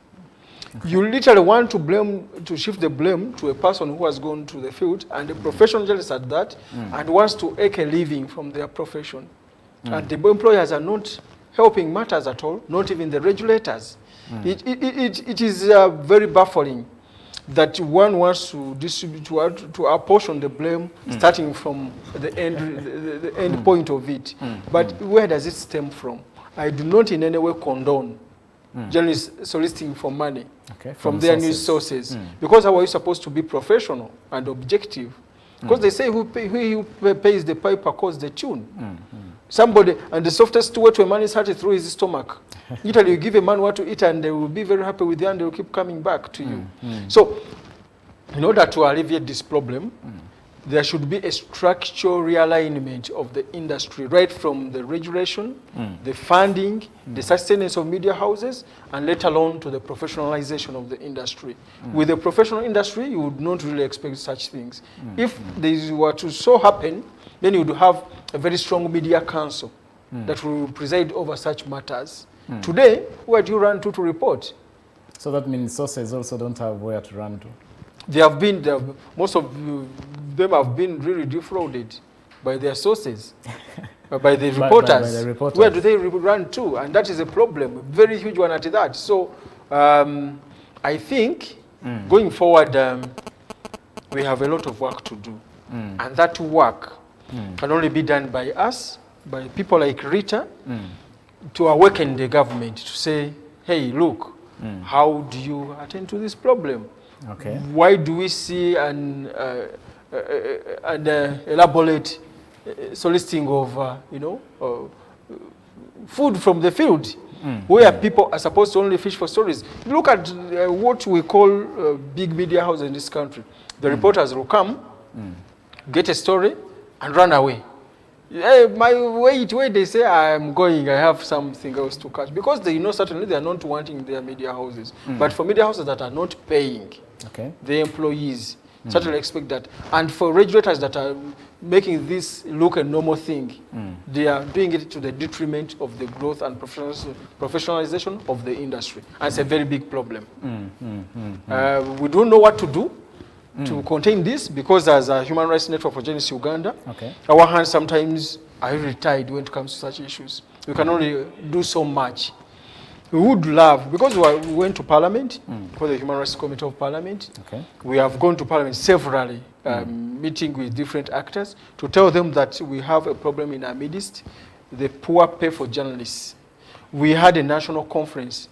Okay. You literally want to shift the blame to a person who has gone to the field, and the professional journalist at that, and wants to make a living from their profession. And the employers are not helping matters at all, not even the regulators. It is very baffling that one wants to distribute, to apportion the blame, starting from the end point of it. But where does it stem from? I do not in any way condone journalists soliciting for money from their news sources. Because how are you supposed to be professional and objective? Because they say who pays the piper calls the tune. Somebody, and the softest way to a man is heart through his stomach. Literally, you give a man what to eat and they will be very happy with you and they will keep coming back to you. So, in order to alleviate this problem, there should be a structural realignment of the industry, right from the regulation, the funding, the sustenance of media houses, and let alone to the professionalization of the industry. With a professional industry, you would not really expect such things. If this were to so happen, then you would have a very strong media council that will preside over such matters. Today, where do you run to report? So that means sources also don't have where to run to? They have been, most of them have been really defrauded by their sources, by the reporters. By the reporters. Where do they run to? And that is a problem, a very huge one at that. So I think going forward, we have a lot of work to do. And that work can only be done by us, by people like Rita, to awaken the government to say, hey, look, how do you attend to this problem? Okay. Why do we see an elaborate soliciting of, food from the field, where people are supposed to only fish for stories? Look at what we call big media houses in this country. The reporters will come, get a story, and run away. Hey, wait, they say I'm going, I have something else to catch. Because they know certainly they are not wanting their media houses. But for media houses that are not paying the employees, certainly expect that. And for regulators that are making this look a normal thing, they are doing it to the detriment of the growth and professionalization of the industry. And it's a very big problem. We don't know what to do to contain this, because as a Human Rights Network for Journalists Uganda, our hands sometimes are really tied when it comes to such issues. We can only do so much. We would love, because we went to Parliament, for the Human Rights Committee of Parliament, we have gone to Parliament severally, meeting with different actors, to tell them that we have a problem in our midst, the poor pay for journalists. We had a national conference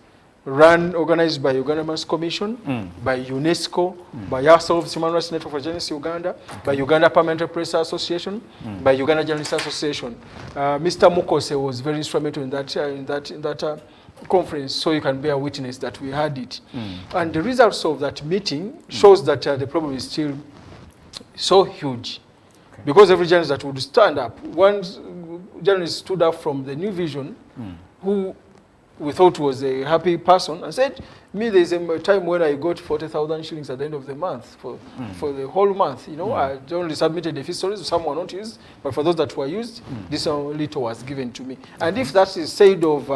organized by Uganda Men's Commission, by UNESCO, by ourselves, Human Rights Network for Journalists Uganda, by Uganda Parliamentary Press Association, by Uganda Journalists Association. Mr. Mukose was very instrumental in that conference, so you can bear witness that we had it. And the results of that meeting shows that the problem is still so huge. Because every journalist that would stand up, one journalist stood up from the New Vision, who we thought was a happy person, and said, me, there's a time when I got 40,000 shillings at the end of the month for the whole month. I only submitted a few stories, some were not used, but for those that were used, this little was given to me. And if that is said of,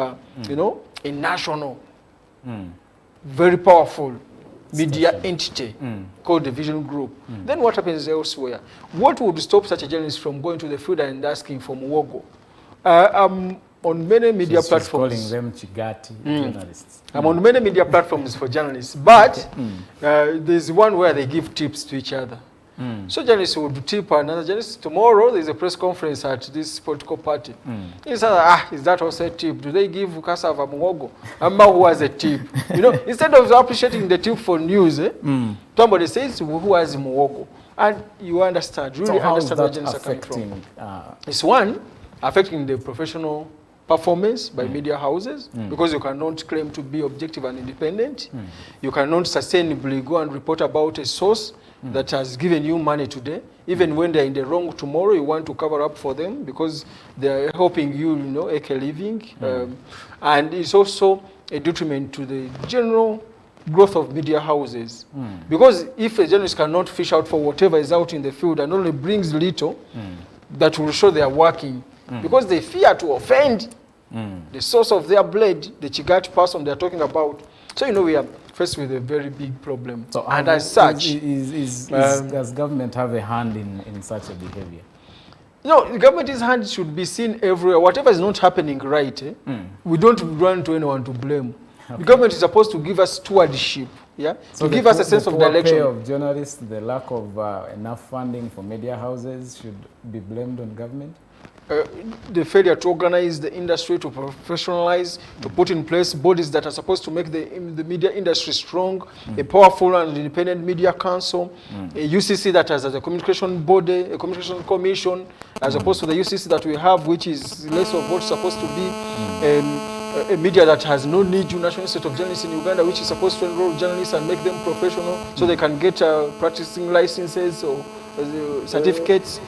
a national, very powerful media entity called the Vision Group, then what happens elsewhere? What would stop such a journalist from going to the field and asking for muwogo? On many media platforms. Calling them Chigati journalists. I'm on many media platforms for journalists, but there's one where they give tips to each other. So journalists would tip another journalist. Tomorrow there's a press conference at this political party. He said, is that also a tip? Do they give Kasava Muwogo? Amma who has a tip? Instead of appreciating the tip for news, somebody says who has Muwogo. And you understand, really understand where journalists are coming from. It's one, affecting the professional performance by media houses, because you cannot claim to be objective and independent. You cannot sustainably go and report about a source that has given you money today. Even when they're in the wrong tomorrow, you want to cover up for them because they're helping you, make a living. And it's also a detriment to the general growth of media houses. Because if a journalist cannot fish out for whatever is out in the field and only brings little that will show they are working, because they fear to offend the source of their bread, the Chigat person they're talking about. So, you know, we are faced with a very big problem. So and as such... does government have a hand in such a behavior? No, the government's hand should be seen everywhere. Whatever is not happening right, we don't run to anyone to blame. Okay. The government is supposed to give us stewardship, yeah, so to give us a sense of direction. The poor pay of journalists, the lack of enough funding for media houses should be blamed on government? The failure to organize the industry, to professionalize, to put in place bodies that are supposed to make the media industry strong, a powerful and independent media council, a UCC that has a communication body, a communication commission, as opposed to the UCC that we have, which is less of what's supposed to be a media that has no need to National Institute of Journalists in Uganda, which is supposed to enroll journalists and make them professional so they can get practicing licenses or certificates.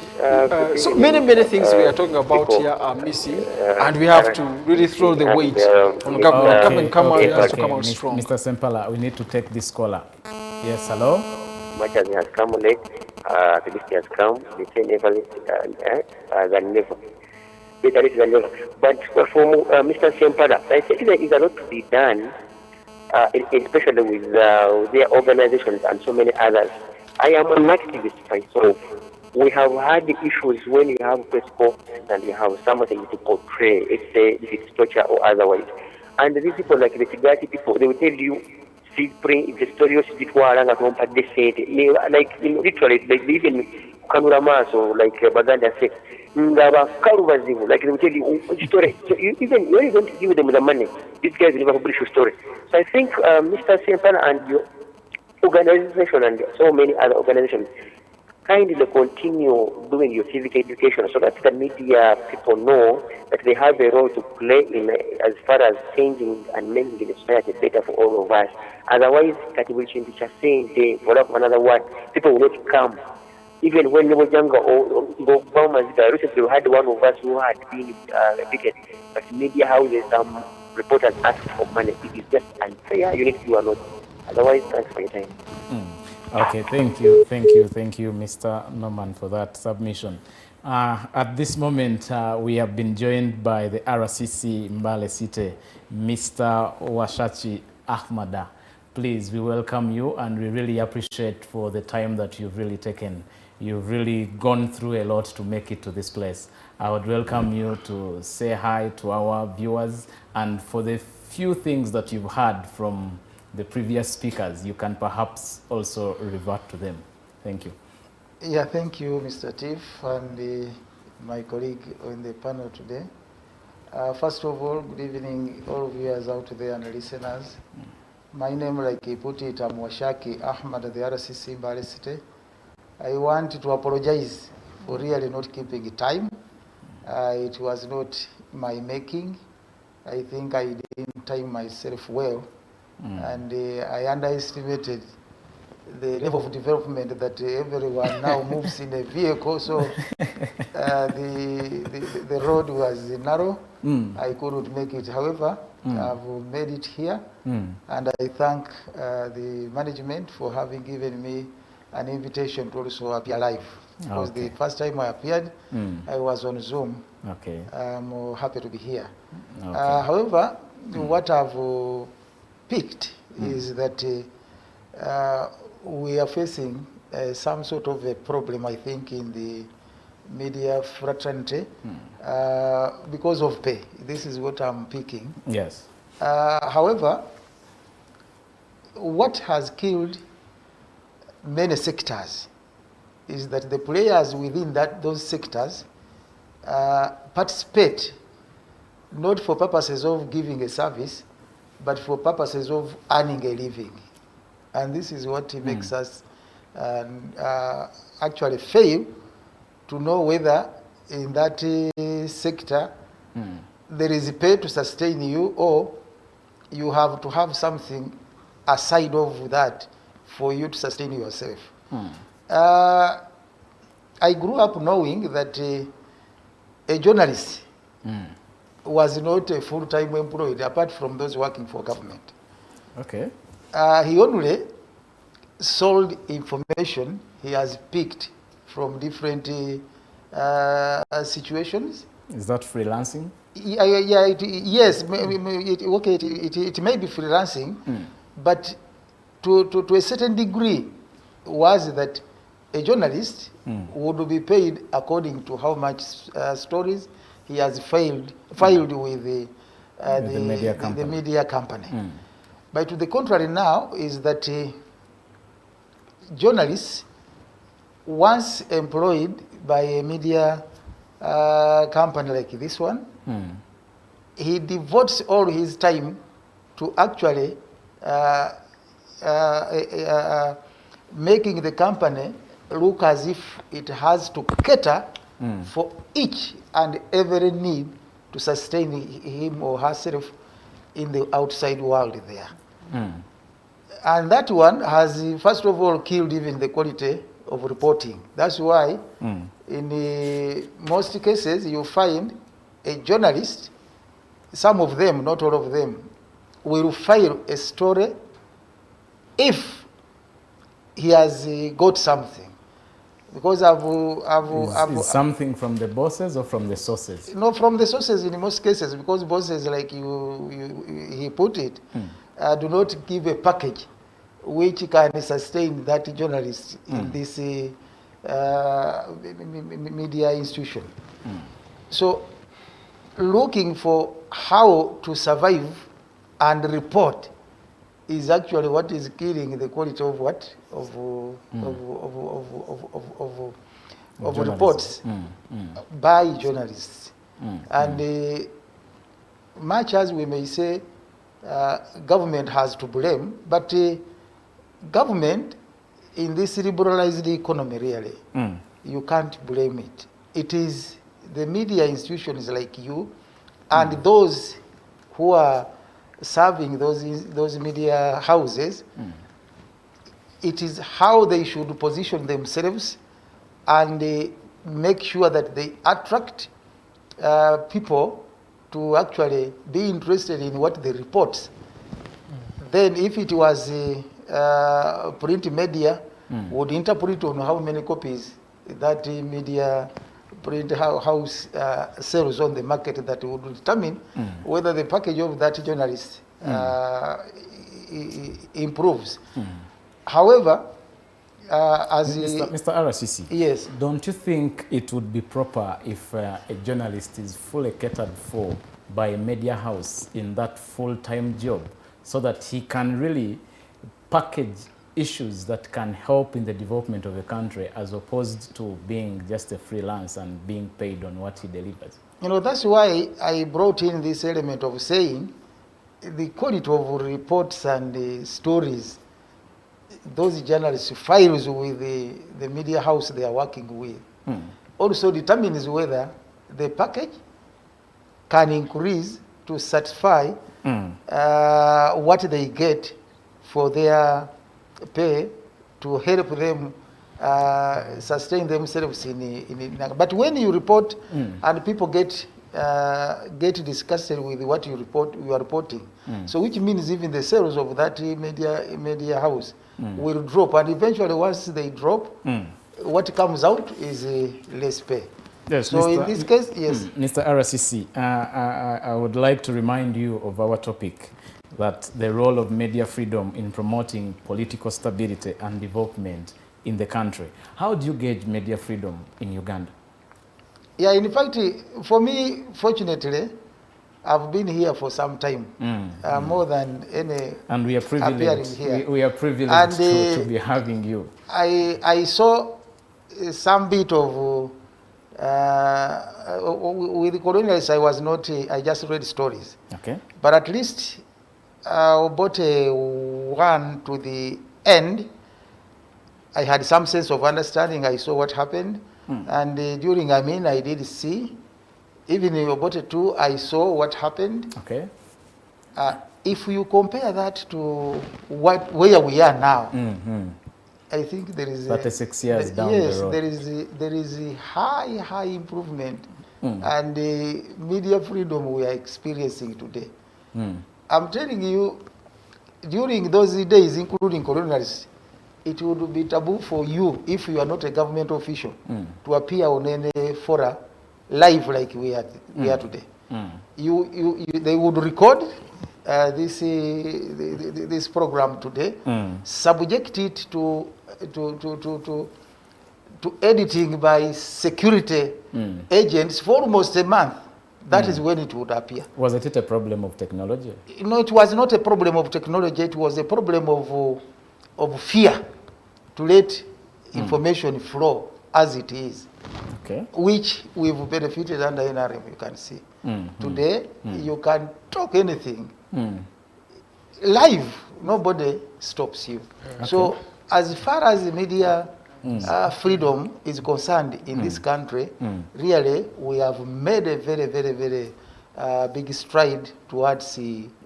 So many things we are talking about here are missing, and we have to really throw the weight on government. Government has to come out strong. Mr. Ssempala, we need to take this caller. Yes, hello? Much as it has come late, this has come, the same never than never. But for Mr. Ssempala, I think there is a lot to be done, especially with their organizations and so many others. I am an activist myself. We have had issues when you have press conference and you have something to portray, if it's torture or otherwise. And these people, like the Tigati people, they will tell you, the story of like literally, like even Kanura Maso, like Baganda said, like they will tell you story. So even when you don't give them the money, these guys will never publish your story. So I think Mr. Ssempala and your organization and so many other organizations kindly continue doing your civic education so that the media people know that they have a role to play in as far as changing and making the society better for all of us. Otherwise, that will change the same for another word, people will not come. Even when they were younger or recently we had one of us who had been evicted, but media houses, some reporters asked for money. It is just unfair. You need to do a lot. Otherwise, thanks for your time. Okay, thank you, Mr. Norman, for that submission. At this moment, we have been joined by the RCC Mbale City, Mr. Washachi Ahmada. Please, we welcome you and we really appreciate for the time that you've really taken. You've really gone through a lot to make it to this place. I would welcome you to say hi to our viewers, and for the few things that you've heard from the previous speakers, you can perhaps also revert to them. Thank you. Yeah, thank you, Mr. Tiff, and my colleague on the panel today. First of all, good evening, all viewers out there and listeners. My name, like he put it, I'm Washaki Ahmad, the RCC Mbale City. I want to apologize for really not keeping time. It was not my making. I think I didn't time myself well. And I underestimated the level of development that everyone now moves in a vehicle. So the road was narrow. I couldn't make it. However, I've made it here. And I thank the management for having given me an invitation to also appear live. Because the first time I appeared, I was on Zoom. I'm happy to be here. However, what I've picked is that we are facing some sort of a problem, I think, in the media fraternity because of pay. This is what I'm picking. Yes. However, what has killed many sectors is that the players within those sectors participate not for purposes of giving a service, but for purposes of earning a living. And this is what makes us actually fail to know whether in that sector there is pay to sustain you, or you have to have something aside of that for you to sustain yourself. I grew up knowing that a journalist was not a full-time employee apart from those working for government. Okay. he only sold information he has picked from different situations. Is that freelancing? Yeah, yes, it may be freelancing, but to a certain degree was that a journalist would be paid according to how much stories he has filed with the media company. But to the contrary now is that journalists, once employed by a media company like this one, he devotes all his time to actually making the company look as if it has to cater for each and every need to sustain him or herself in the outside world there. And that one has, first of all, killed even the quality of reporting. That's why in most cases you find a journalist, some of them, not all of them, will file a story if he has got something. Because is something from the bosses or from the sources? No, from the sources in most cases, because bosses, like he put it, do not give a package which can sustain that journalist in this media institution. So looking for how to survive and report is actually what is killing the quality of what of reports by journalists. And much as we may say government has to blame, but government in this liberalized economy really, you can't blame it. It is the media institutions like you and those who are serving those media houses. It is how they should position themselves and make sure that they attract people to actually be interested in what they report. Then if it was print media, would interpret on how many copies that media print house sells on the market, that would determine whether the package of that journalist improves. However, as Mr. RCC, yes, don't you think it would be proper if a journalist is fully catered for by a media house in that full-time job, so that he can really package issues that can help in the development of the country, as opposed to being just a freelance and being paid on what he delivers? You know, that's why I brought in this element of saying the quality of reports and stories those journalists files with the media house they are working with also determines whether the package can increase to satisfy what they get for their pay, to help them sustain themselves but when you report and people get disgusted with what you are reporting, so which means even the sales of that media house will drop, and eventually once they drop, what comes out is less pay. Yes, so in this case, yes. Mr. RCC, I would like to remind you of our topic, that the role of media freedom in promoting political stability and development in the country. How do you gauge media freedom in Uganda? Yeah, in fact, for me, fortunately, I've been here for some time, more than any. And we are privileged. Here. We are privileged to be having you. I saw some bit of with the colonialists. I was not. I just read stories. Okay. But at least about one to the end, I had some sense of understanding. I saw what happened. And during Amin, I did see, even in about 2, I saw what happened. Okay. If you compare that to where we are now, I think there is 36 years down the road. there is a high improvement, and the media freedom we are experiencing today. I'm telling you, during those days, including colonialists, it would be taboo for you, if you are not a government official, to appear on any fora live like we are today. They would record this program today, subject it to editing by security agents for almost a month. That is when it would appear. Was it a problem of technology? No, it was not a problem of technology. It was a problem of fear to let information flow as it is, which we've benefited under NRM, you can see. Today, you can talk anything live. Nobody stops you. So as far as the media freedom is concerned in this country, really, we have made a very, very, very big stride towards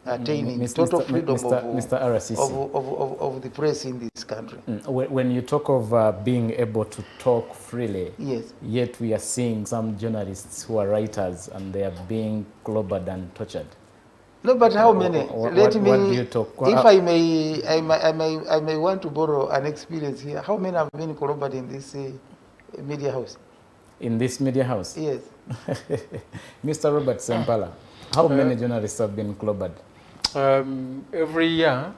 attaining total freedom of the press in this country. When you talk of being able to talk freely, yet we are seeing some journalists who are writers and they are being clobbered and tortured. No, but how many? What do you talk? If I may want to borrow an experience here. How many have been clobbered in this media house? In this media house? Yes. Mr. Robert Ssempala, how many journalists have been clobbered? Every year,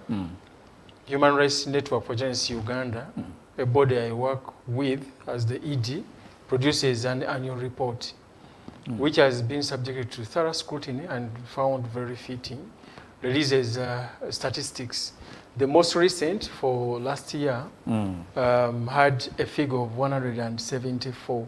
Human Rights Network for Journalists Uganda, a body I work with as the ED, produces an annual report, which has been subjected to thorough scrutiny and found very fitting, releases statistics. The most recent for last year had a figure of 174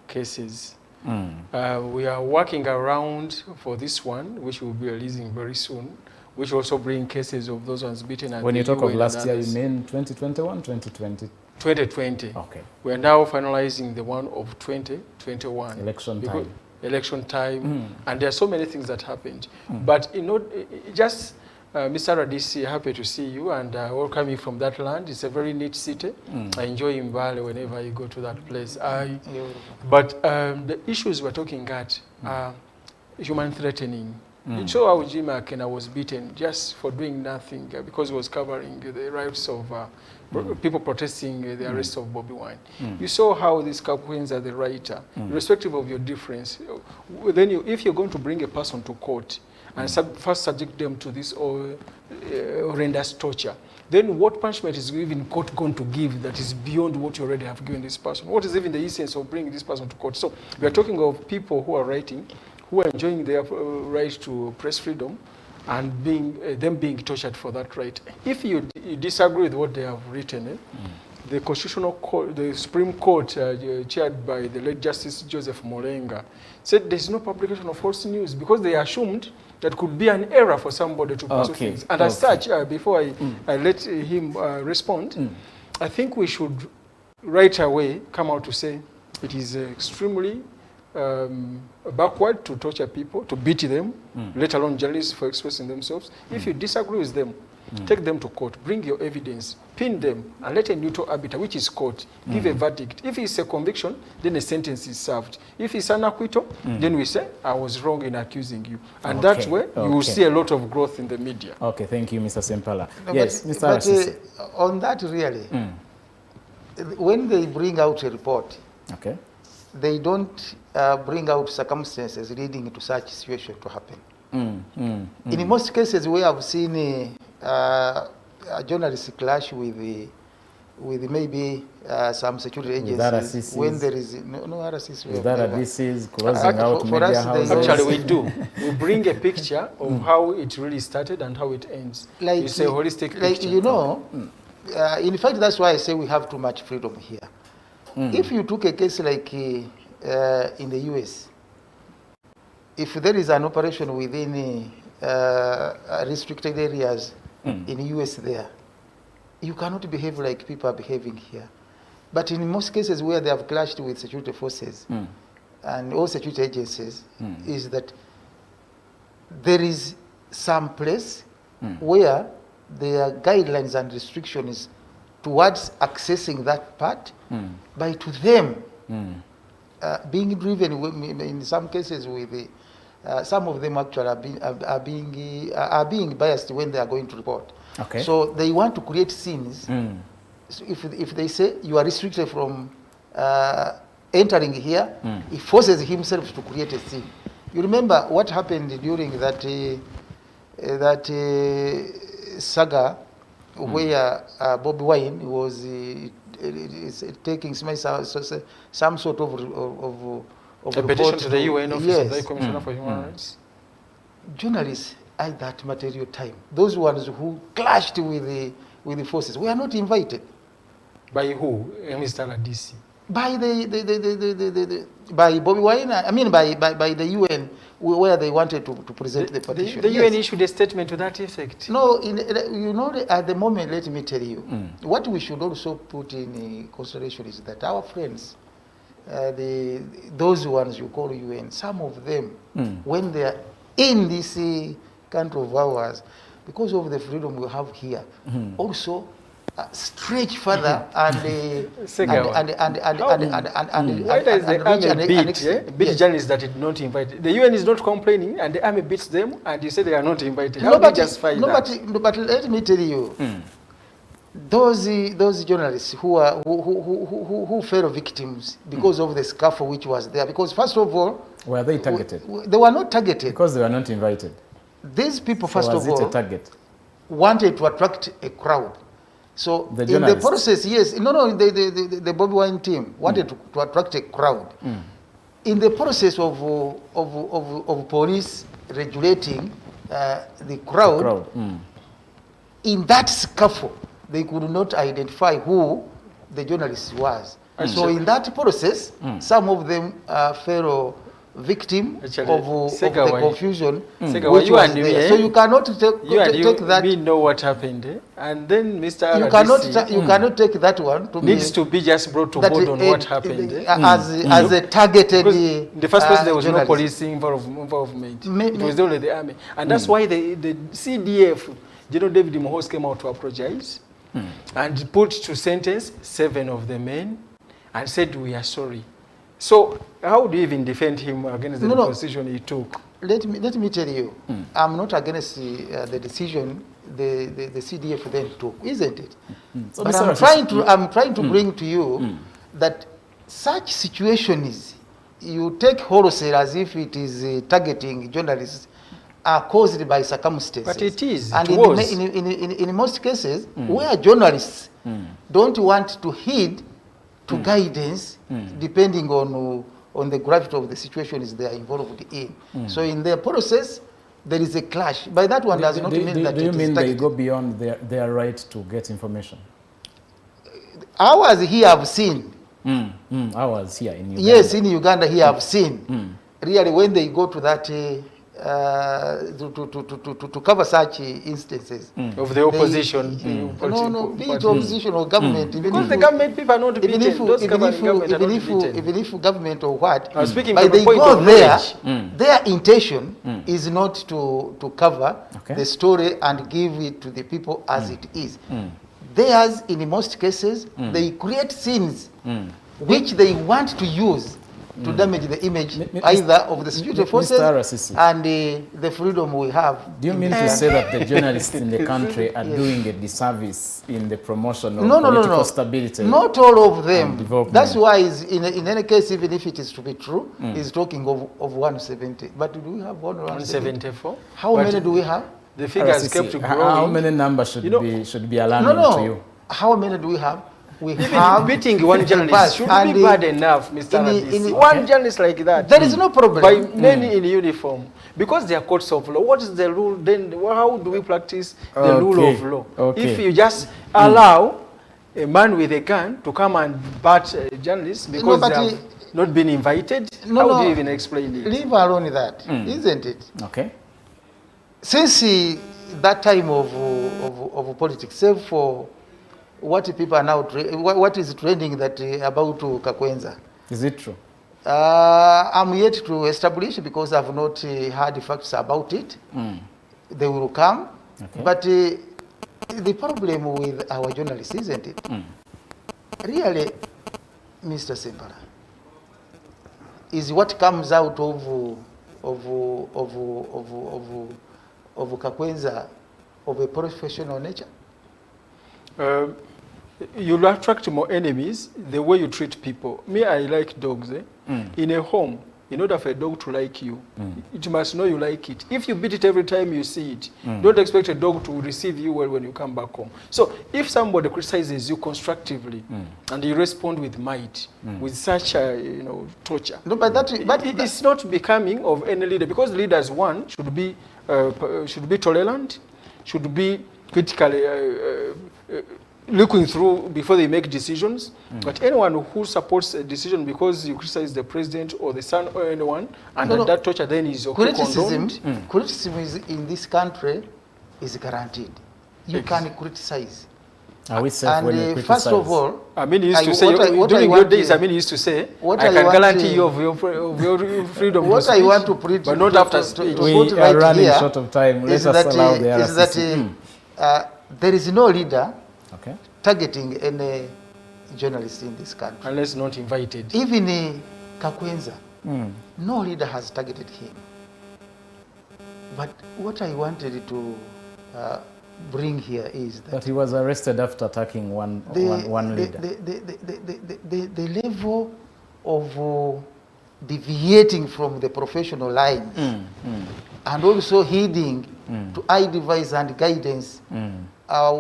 cases. We are working around for this one, which we'll be releasing very soon, which also bring cases of those ones beaten. When you talk of last year, you mean 2021, 2020? 2020. Okay. We are now finalizing the one of 2021. Election time. Election time, and there are so many things that happened. But you know, just Mr. Radisi, happy to see you and welcome you from that land. It's a very neat city. I enjoy Mbale whenever you go to that place. But the issues we're talking at are human threatening. You saw how Jima Kena was beaten just for doing nothing because he was covering the rights of people protesting the arrest of Bobby Wine. You saw how these Kapuens are the writer, irrespective of your difference. Then if you're going to bring a person to court and first subject them to this horrendous torture, then what punishment is even court going to give that is beyond what you already have given this person? What is even the essence of bringing this person to court? So we are talking of people who are writing, who are enjoying their right to press freedom, and them being tortured for that right. If you disagree with what they have written, the Constitutional Court, the Supreme Court, chaired by the late Justice Joseph Molenga, said there's no publication of false news because they assumed that could be an error for somebody to pursue things. And as such, before I let him respond, I think we should right away come out to say it is extremely backward to torture people, to beat them, let alone journalists for expressing themselves. If you disagree with them, take them to court, bring your evidence, pin them, and let a neutral arbiter, which is court, give a verdict. If it's a conviction, then a sentence is served. If it's an acquittal, then we say, I was wrong in accusing you. And that way, you will see a lot of growth in the media. Okay, thank you, Mr. Ssempala. No, yes, Mr. Arasisi. On that, really, when they bring out a report, they don't bring out circumstances leading to such situation to happen. In most cases, we have seen a journalist clash with maybe some security agencies when there is no RCC. Closing out media houses. Actually, we do. We bring a picture of how it really started and how it ends. Like, it's a holistic picture. Like, you know, in fact, that's why I say we have too much freedom here. If you took a case like in the US, if there is an operation within restricted areas in the US there, you cannot behave like people are behaving here. But in most cases where they have clashed with security forces and all security agencies, is that there is some place where there are guidelines and restrictions towards accessing that part, by to them being driven in some cases with some of them actually are being biased when they are going to report. Okay. So they want to create scenes. So if they say you are restricted from entering here, he forces himself to create a scene. You remember what happened during that saga where Bobi Wine was taking some sort of a petition to the UN Office of the Commissioner for Human Rights. Journalists at that material time, those ones who clashed with the forces, were not invited. By who? Mr. DC? By by Bobi Wine. I mean by the UN, where they wanted to present the petition. The UN issued a statement to that effect. No, you know, at the moment, let me tell you, what we should also put in consideration is that our friends, those ones you call UN, some of them, when they are in this country of ours, because of the freedom we have here, also stretch further and why does the army beat journalists that did not invite? The UN is not complaining, and the army beats them, and you say they are not invited. How do you justify that? But let me tell you, those journalists who fell victims because of the scuffle which was there, because first of all, were they targeted? They were not targeted because they were not invited. These people, so first of all, a target? Wanted to attract a crowd. So in the process, yes, the Bobi Wine team wanted to attract a crowd. In the process of police regulating the crowd, in that scuffle, they could not identify who the journalist was. So in that process, some of them fell victim of the confusion. Segawa, you and me, so you cannot take that. We know what happened, and then Mr. You cannot take that one to needs to be just brought to board on what happened as a targeted. In the first place, there was no police involvement. It was only the army, and that's why the CDF, General David Mohos, came out to apologize and put to sentence 7 of the men and said we are sorry. So how do you even defend him against the position he took? Let me tell you, I'm not against the decision the CDF then took, isn't it? So but I'm trying to bring to you that such situations, you take wholesale as if it is targeting journalists, are caused by circumstances. But it is. And in most cases, where journalists don't want to heed to guidance, depending on the gravity of the situations they are involved in. So in their process, there is a clash. By that one does not mean that do you mean they go beyond their right to get information? Ours here have seen. Ours here in Uganda. Yes, in Uganda here have seen. Really, when they go to that to cover such instances of the opposition, be it opposition or government, because the government people are not beaten. Even if government or what, but they go there, their intention is not to cover the story and give it to the people as it is. Theirs, in most cases, they create scenes which they want to use to damage the image either of the security forces and the freedom we have. Do you mean to say that the journalists in the country are doing a disservice in the promotion of political stability? Not all of them. That's why, in any case, even if it is to be true, he's talking of 170. But do we have 174? How many do we have? The figures kept growing. How many numbers should be alarming to you? How many do we have? We have beating one journalist should be bad enough, Mr. One journalist like that. There is no problem. By many in uniform. Because they are courts of law. What is the rule? Then how do we practice the rule of law? If you just allow a man with a gun to come and bat a journalist because they have not been invited, how do you even explain it? Leave alone that, isn't it? Okay. Since that time of politics, save for what people are now, what is trending that about Kakwenza? Is it true? I'm yet to establish because I've not heard facts about it. They will come. But the problem with our journalists, isn't it? Really, Mr. Ssempala, is what comes out of Kakwenza of a professional nature? You'll attract more enemies the way you treat people. Me, I like dogs. In a home, in order for a dog to like you, it must know you like it. If you beat it every time you see it, don't expect a dog to receive you well when you come back home. So if somebody criticizes you constructively and you respond with might, with such torture, no, but it's not becoming of any leader, because leaders, one, should be tolerant, should be critically looking through before they make decisions. But anyone who supports a decision because you criticize the president or the son or anyone, and that torture then is criticism is in this country is guaranteed. You can criticize. Are we safe when you criticize? First of all, I mean, he used to say, during your days, I mean, he used to say, I can guarantee you of your freedom what I want to preach, but not after speech. We are running short of time. Let us allow the RCC. There is no leader targeting any journalist in this country. Unless not invited. Even Kakwenza, no leader has targeted him. But what I wanted to bring here is that... But he was arrested after attacking one leader. The level of deviating from the professional lines and also heeding to advice and guidance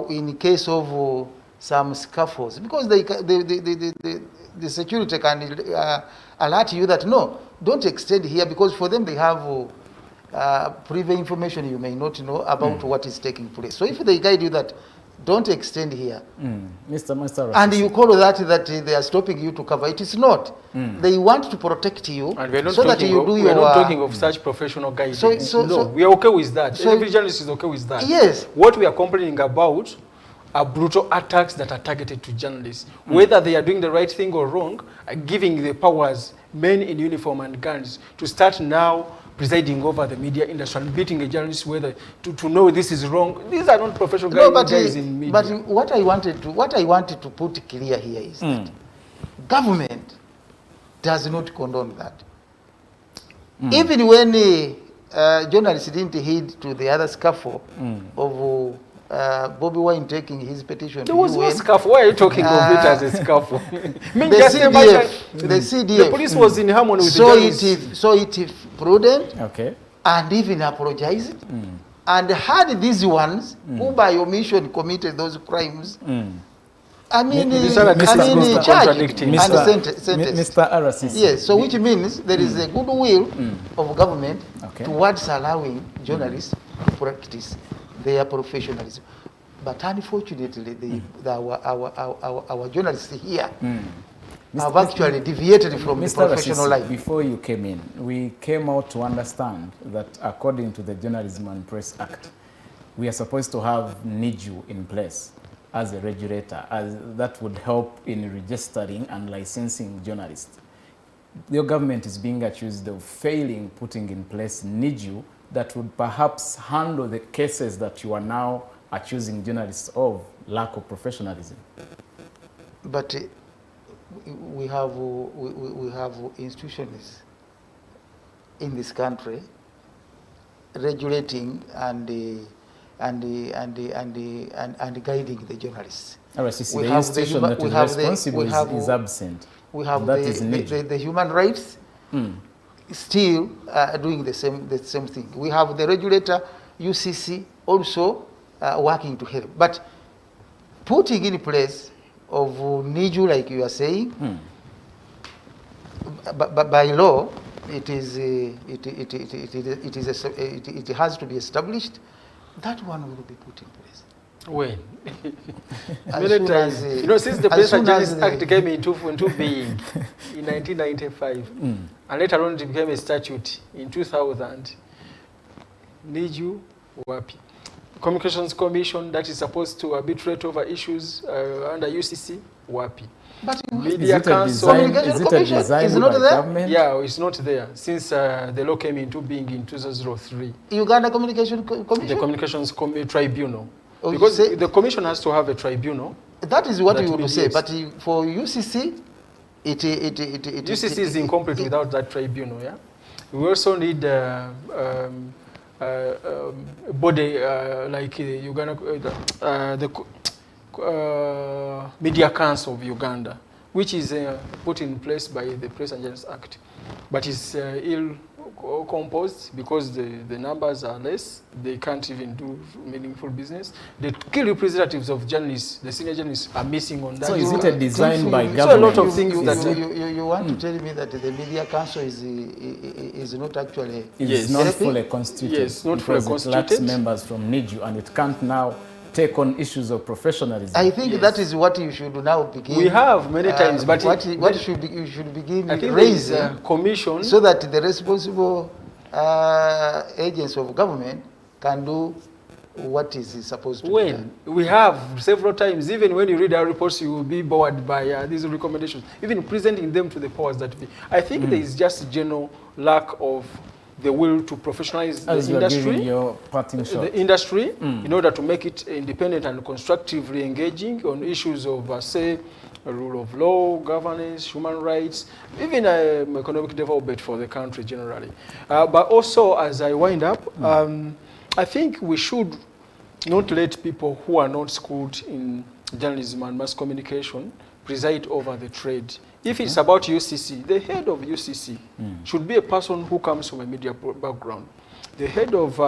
in case of some scuffles, because the security can alert you that no, don't extend here, because for them they have private information you may not know about what is taking place. So if they guide you that don't extend here, Mr. and you call that they are stopping you to cover, it is not. They want to protect you so that you do your... We are not talking of such professional guidance. No, we are okay with that. So every journalist is okay with that. Yes. What we are complaining about are brutal attacks that are targeted to journalists. Whether they are doing the right thing or wrong, giving the powers, men in uniform and guns, to start now presiding over the media industry and beating a journalist whether to know this is wrong. These are not professional guys in media. But what I wanted to put clear here is that government does not condone that. Even when journalists didn't heed to the other scuffle of Bobby Wine taking his petition. There was no scuffle. Why are you talking of it as a scuffle? The CDF. The police was in harmony with the journalists. So it prudent and even apologized and had these ones who by omission committed those crimes. I mean, charged and sentenced. Mr. RCC. Yes, so which means there is a goodwill of government towards allowing journalists to practice their professionalism. But unfortunately, our journalists here have actually deviated from the professional life. Before you came in, we came out to understand that according to the Journalism and Press Act, we are supposed to have NIJU in place as a regulator, as that would help in registering and licensing journalists. Your government is being accused of failing putting in place NIJU that would perhaps handle the cases that you are now accusing journalists of lack of professionalism. But we have institutions in this country regulating and guiding the journalists. RCC, the institution that is responsible is absent. We have the human rights still doing the same thing. We have the regulator, UCC, also working to help. But putting in place of NIJU, like you are saying, by law, it has to be established. That one will be put in place. When? Since the Press and Journalists Act came into being in 1995, and later on it became a statute in 2000, NIJU, WAPI. Communications Commission that is supposed to arbitrate over issues under UCC, WAPI. But Media Council, is not there? Government? Yeah, it's not there since the law came into being in 2003. Uganda Communication Commission? The Communications Tribunal. Because the commission has to have a tribunal. That is what you would say, but for UCC, UCC is incomplete without that tribunal, yeah? We also need a body like Uganda, Media Council of Uganda, which is put in place by the Press and Journalists Act, but is ill composed because the numbers are less. They can't even do meaningful business. The key representatives of journalists, the senior journalists, are missing on that. So is it a design by government? So a lot of things you want to tell me that the Media Council is not actually... It's not fully constituted. Yes, not fully constituted. It lacks members from NIJU, and it can't now take on issues of professionalism. I think that is what you should now begin. We have many times, but you should begin raising commission so that the responsible agents of government can do what is supposed to be done. We have several times, even when you read our reports, you will be bored by these recommendations, even presenting them to the powers that be. I think there is just a general lack of the will to professionalize the industry in order to make it independent and constructively engaging on issues of, say, rule of law, governance, human rights, even economic development for the country generally. But also, as I wind up, I think we should not let people who are not schooled in journalism and mass communication preside over the trade. If it's about UCC, the head of UCC should be a person who comes from a media background. The head of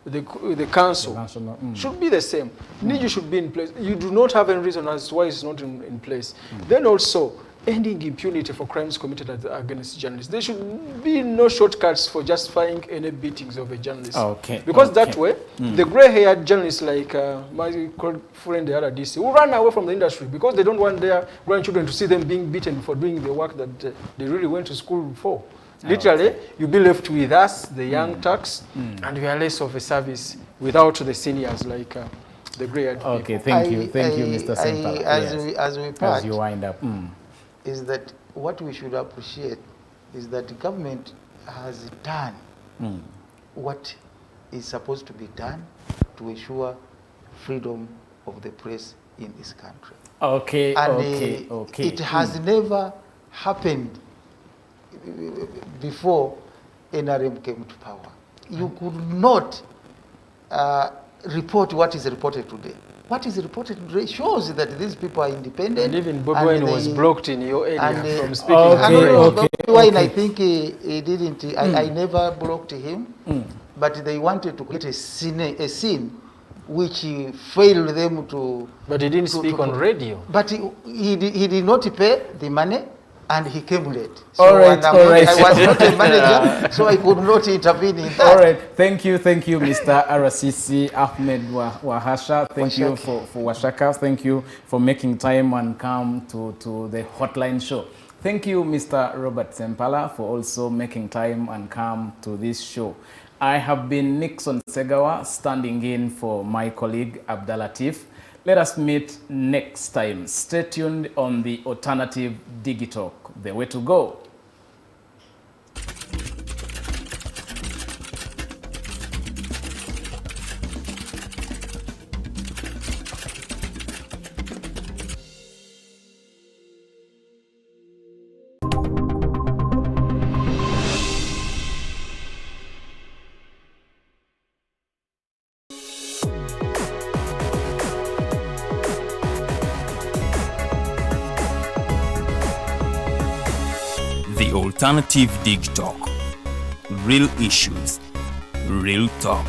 the council should be the same. NIJU should be in place. You do not have any reason as to why it's not in place. Then also, ending impunity for crimes committed against journalists. There should be no shortcuts for justifying any beatings of a journalist. Because that way, the gray-haired journalists like my friend, the other DC, will run away from the industry because they don't want their grandchildren to see them being beaten for doing the work that they really went to school for. Literally, you'll be left with us, the young turks, and we are less of a service without the seniors like the gray-haired people. Thank you, Mr. Ssempala. As you wind up. Is that what we should appreciate is that the government has done what is supposed to be done to ensure freedom of the press in this country. It has never happened before NRM came to power. You could not report what is reported today. What is reported today shows that these people are independent. And even Bobi Wine was blocked in your area from speaking. Bobi Wine, I think he didn't. I never blocked him, but they wanted to get a scene which failed them to. But he didn't speak on radio. But he did not pay the money. And he came late. So all right. I was not a manager, so I could not intervene in that. All right. Thank you, Mr. RCC Ahmed Wahasha. Thank you for Washaka. Thank you for making time and come to the Hotline show. Thank you, Mr. Robert Ssempala, for also making time and come to this show. I have been Nixon Segawa, standing in for my colleague Abdalatif. Let us meet next time. Stay tuned on the Alternative Digitalk, the way to go. The Alternative Dig Talk. Real issues, real talk.